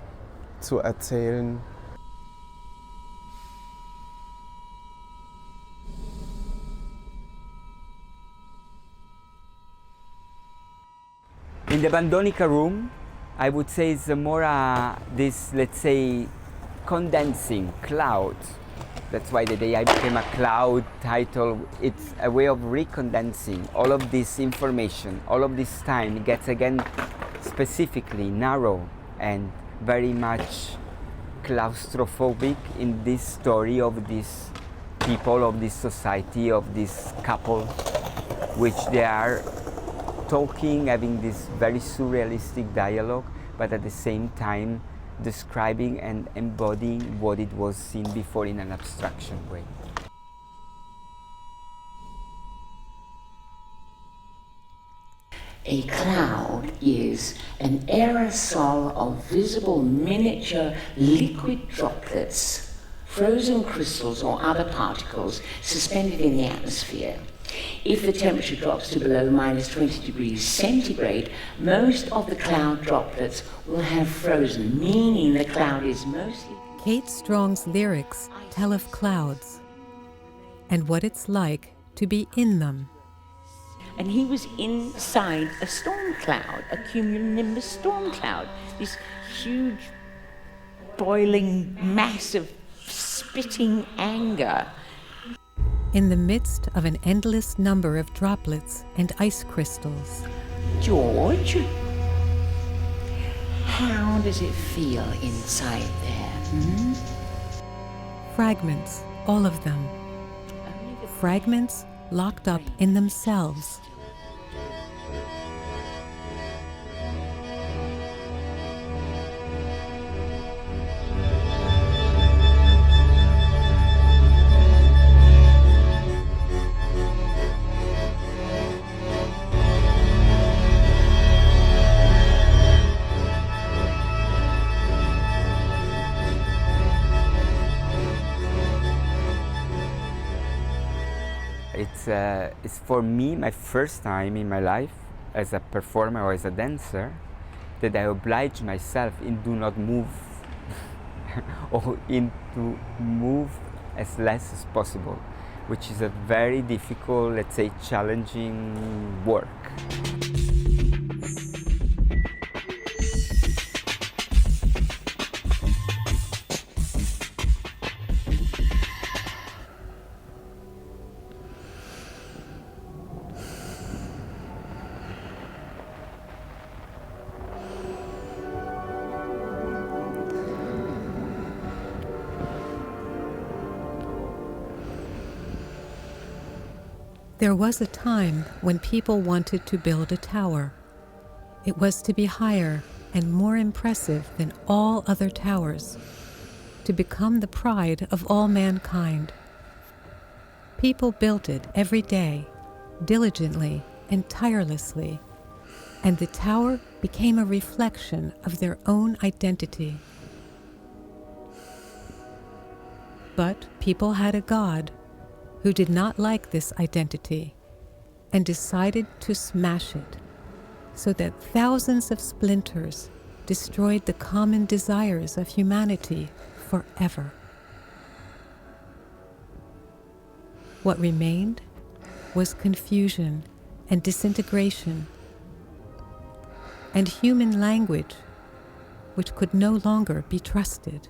Speaker 19: zu erzählen.
Speaker 20: In the Bandonica room, I would say it's more this, let's say, condensing cloud. That's why the day I became a cloud title. It's a way of recondensing all of this information, all of this time. It gets again specifically narrow and very much claustrophobic in this story of these people, of this society, of this couple, which they are talking, having this very surrealistic dialogue, but at the same time describing and embodying what it was seen before in an abstraction way.
Speaker 13: A cloud is an aerosol of visible miniature liquid droplets, frozen crystals or other particles suspended in the atmosphere. If the temperature drops to below -20 degrees centigrade, most of the cloud droplets will have frozen, meaning the cloud is mostly...
Speaker 1: Kate Strong's lyrics tell of clouds and what it's like to be in them.
Speaker 13: And he was inside a storm cloud, a cumulonimbus storm cloud, this huge, boiling mass of spitting anger.
Speaker 1: In the midst of an endless number of droplets and ice crystals.
Speaker 13: George, how does it feel inside there?
Speaker 1: Fragments, all of them. Fragments locked up in themselves.
Speaker 20: it's for me my first time in my life as a performer or as a dancer that I oblige myself in do not move or in to move as less as possible, which is a very difficult, let's say, challenging work.
Speaker 1: There was a time when people wanted to build a tower. It was to be higher and more impressive than all other towers, to become the pride of all mankind. People built it every day, diligently and tirelessly, and the tower became a reflection of their own identity. But people had a god who did not like this identity and decided to smash it so that thousands of splinters destroyed the common desires of humanity forever. What remained was confusion and disintegration, and human language which could no longer be trusted.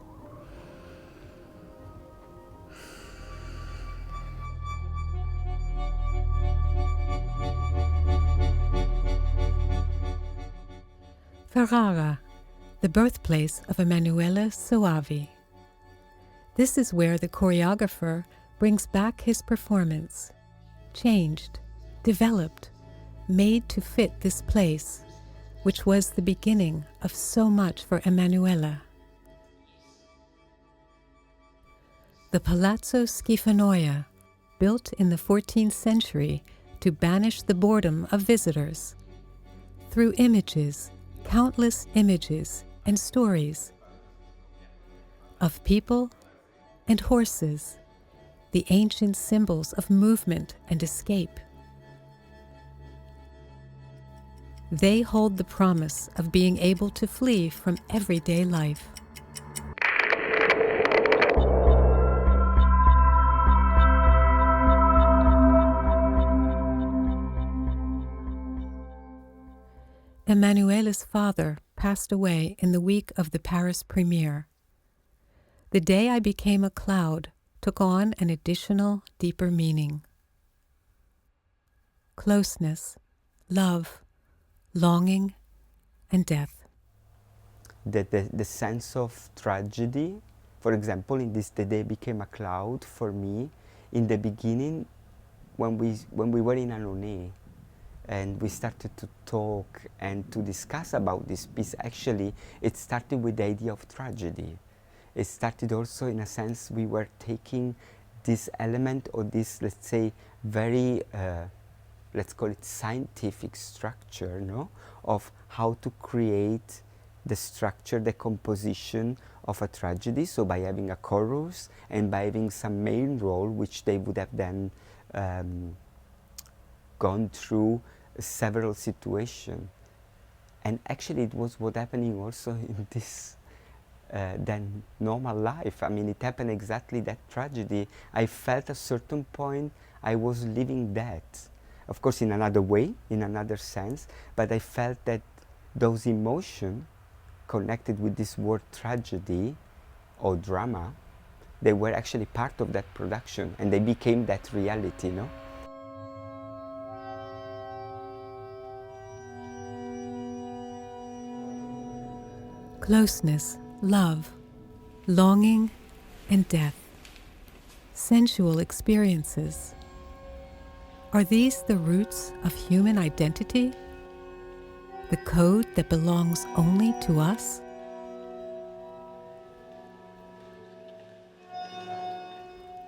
Speaker 1: Ferrara, the birthplace of Emanuele Soavi. This is where the choreographer brings back his performance, changed, developed, made to fit this place, which was the beginning of so much for Emanuele. The Palazzo Schifanoia, built in the 14th century to banish the boredom of visitors, through images, countless images and stories of people and horses, the ancient symbols of movement and escape. They hold the promise of being able to flee from everyday life. Emanuele's father passed away in the week of the Paris premiere. The day I became a cloud took on an additional, deeper meaning. Closeness, love, longing, and death.
Speaker 20: The sense of tragedy, for example, in this The Day Became a Cloud, for me, in the beginning, when we were in Annonay, and we started to talk and to discuss about this piece, actually, it started with the idea of tragedy. It started also, in a sense, we were taking this element or this, let's say, very, let's call it scientific structure, no? Of how to create the structure, the composition of a tragedy. So by having a chorus and by having some main role, which they would have then gone through several situations. And actually it was what happening also in this then normal life. I mean, it happened exactly that tragedy. I felt at a certain point I was living that. Of course in another way, in another sense, but I felt that those emotions connected with this word tragedy or drama, they were actually part of that production and they became that reality, no?
Speaker 1: Closeness, love, longing, and death. Sensual experiences. Are these the roots of human identity? The code that belongs only to us?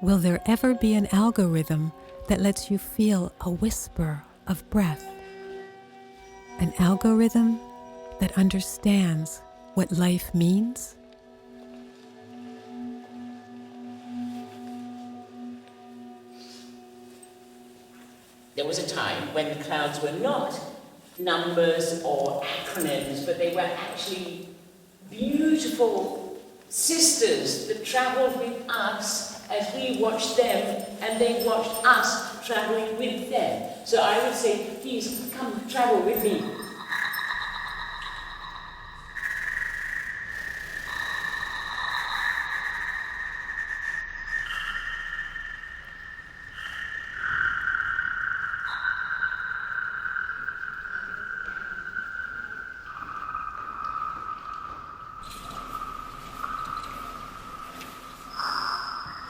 Speaker 1: Will there ever be an algorithm that lets you feel a whisper of breath? An algorithm that understands what life means?
Speaker 13: there was a time when the clouds were not numbers or acronyms, but they were actually beautiful sisters that travelled with us as we watched them, and they watched us travelling with them. So I would say, please come travel with me.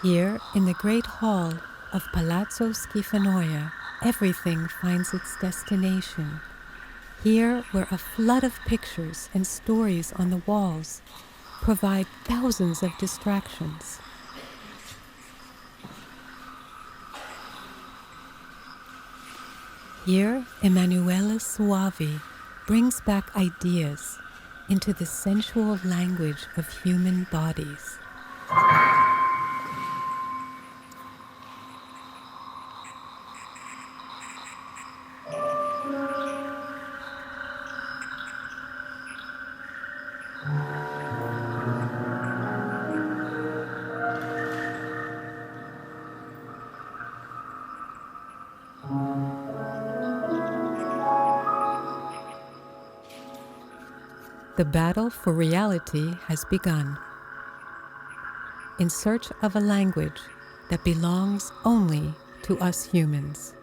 Speaker 1: Here, in the great hall of Palazzo Schifanoia, everything finds its destination. Here, where a flood of pictures and stories on the walls provide thousands of distractions. Here, Emanuele Soavi brings back ideas into the sensual language of human bodies. The battle for reality has begun. In search of a language that belongs only to us humans.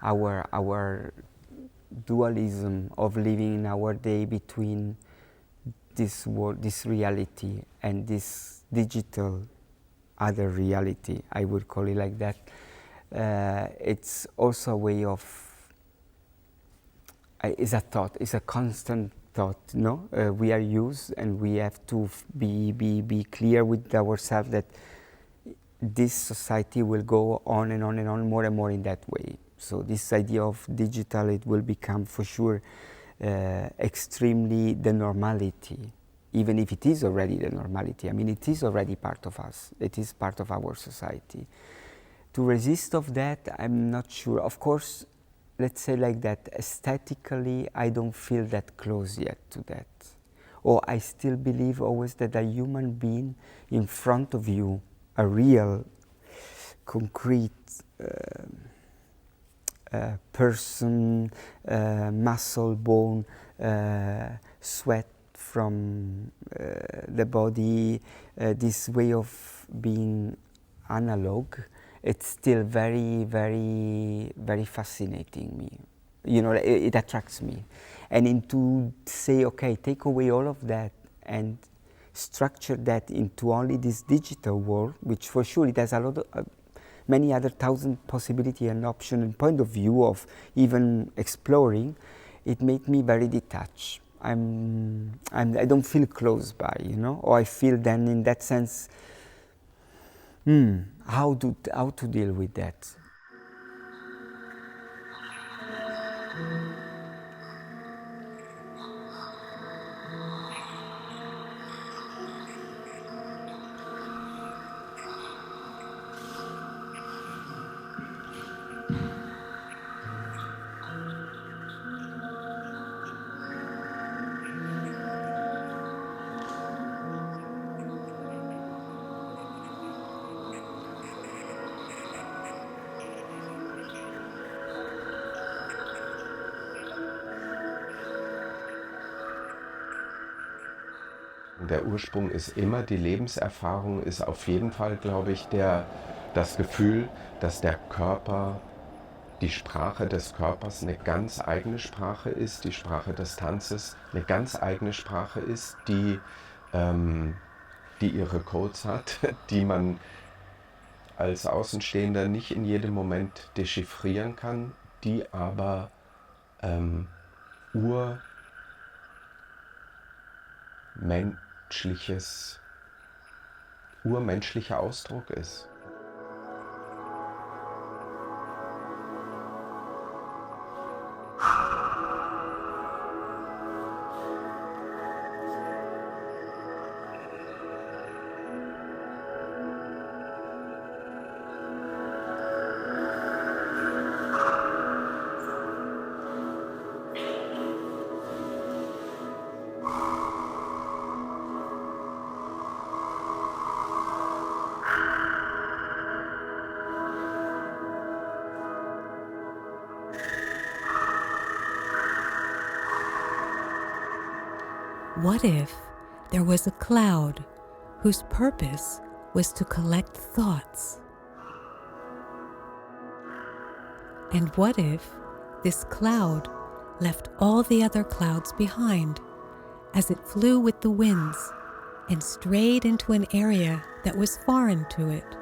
Speaker 20: Our dualism of living in our day between this world, this reality, and this digital other reality, I would call it like that. It's also a way of, it's a thought, it's a constant thought, no? We are used, and we have to be clear with ourselves that this society will go on and on and on, more and more in that way. So this idea of digital, it will become for sure extremely the normality, even if it is already the normality. I mean, it is already part of us. It is part of our society. To resist of that, I'm not sure. Of course, let's say like that, aesthetically, I don't feel that close yet to that. Or I still believe always that a human being in front of you, a real, concrete person, muscle, bone, sweat from the body, this way of being analog, it's still very, very, very fascinating me. You know, it attracts me. And to say, okay, take away all of that and structure that into only this digital world, which for sure it has a lot of many other thousand possibility and option and point of view of even exploring, it made me very detached. I don't feel close by, you know, or I feel then in that sense, how to deal with that.
Speaker 8: Der Ursprung ist immer die Lebenserfahrung, ist auf jeden Fall, glaube ich, das Gefühl, dass der Körper, die Sprache des Körpers eine ganz eigene Sprache ist, die Sprache des Tanzes eine ganz eigene Sprache ist, die ihre Codes hat, die man als Außenstehender nicht in jedem Moment dechiffrieren kann, die aber urmenschlicher Ausdruck ist.
Speaker 1: What if there was a cloud whose purpose was to collect thoughts? And what if this cloud left all the other clouds behind as it flew with the winds and strayed into an area that was foreign to it?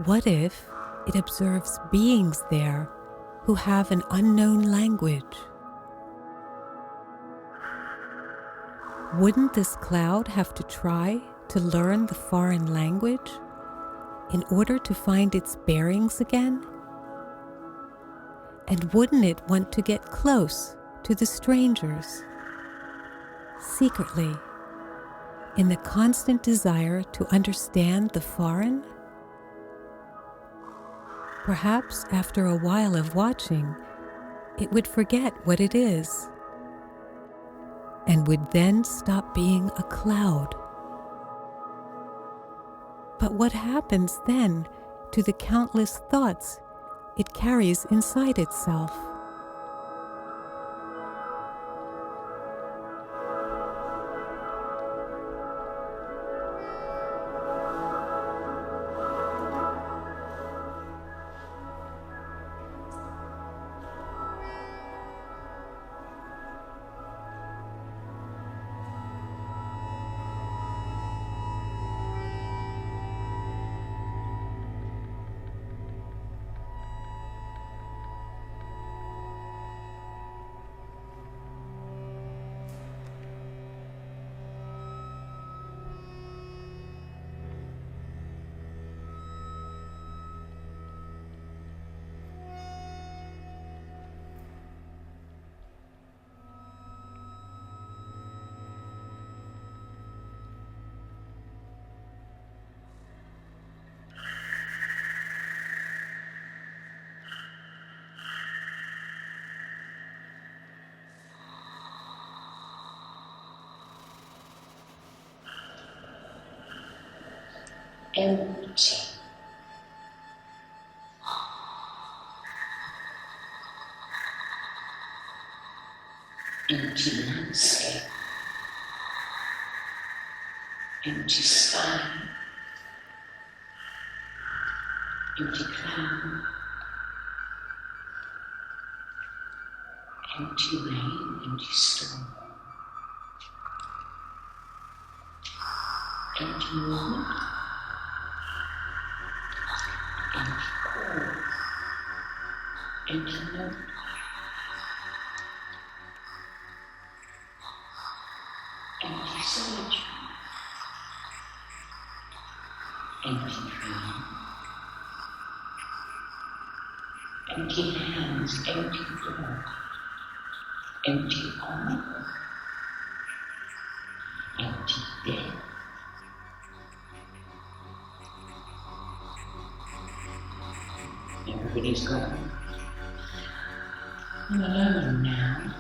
Speaker 1: What if it observes beings there who have an unknown language? Wouldn't this cloud have to try to learn the foreign language in order to find its bearings again? And wouldn't it want to get close to the strangers, secretly, in the constant desire to understand the foreign? Perhaps after a while of watching, it would forget what it is, and would then stop being a cloud. But what happens then to the countless thoughts it carries inside itself?
Speaker 21: Empty. Empty landscape. Empty sky. Empty cloud. Empty rain, empty storm. Empty movement. Empty chord. Empty note. Empty solitude. Empty dream. Empty hands, empty door. Empty arm. Empty bed. Everybody's gone. I'm alone now.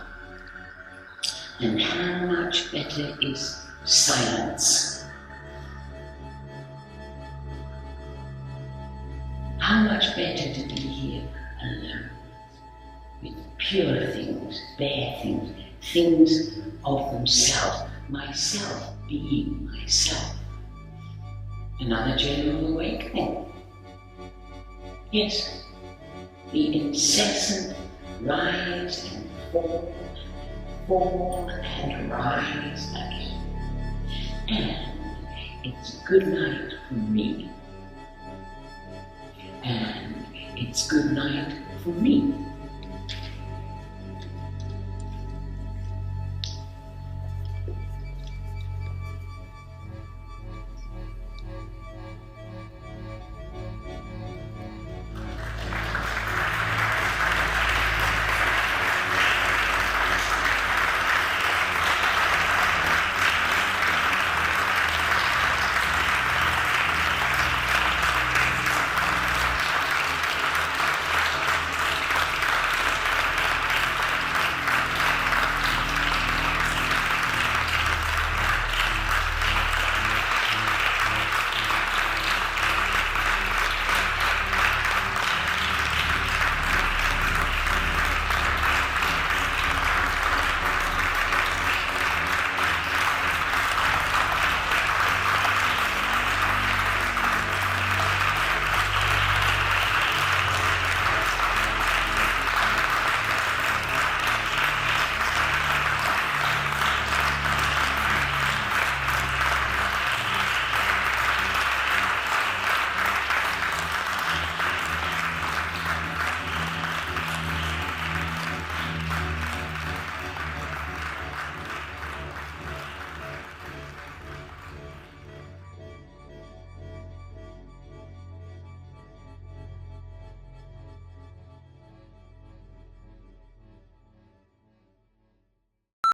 Speaker 21: And how much better is silence? How much better to be here alone, with pure things, bare things, things of themselves, myself being myself. Another general awakening. Yes, the incessant rise and fall and rise again. And it's good night for me. And it's good night for me.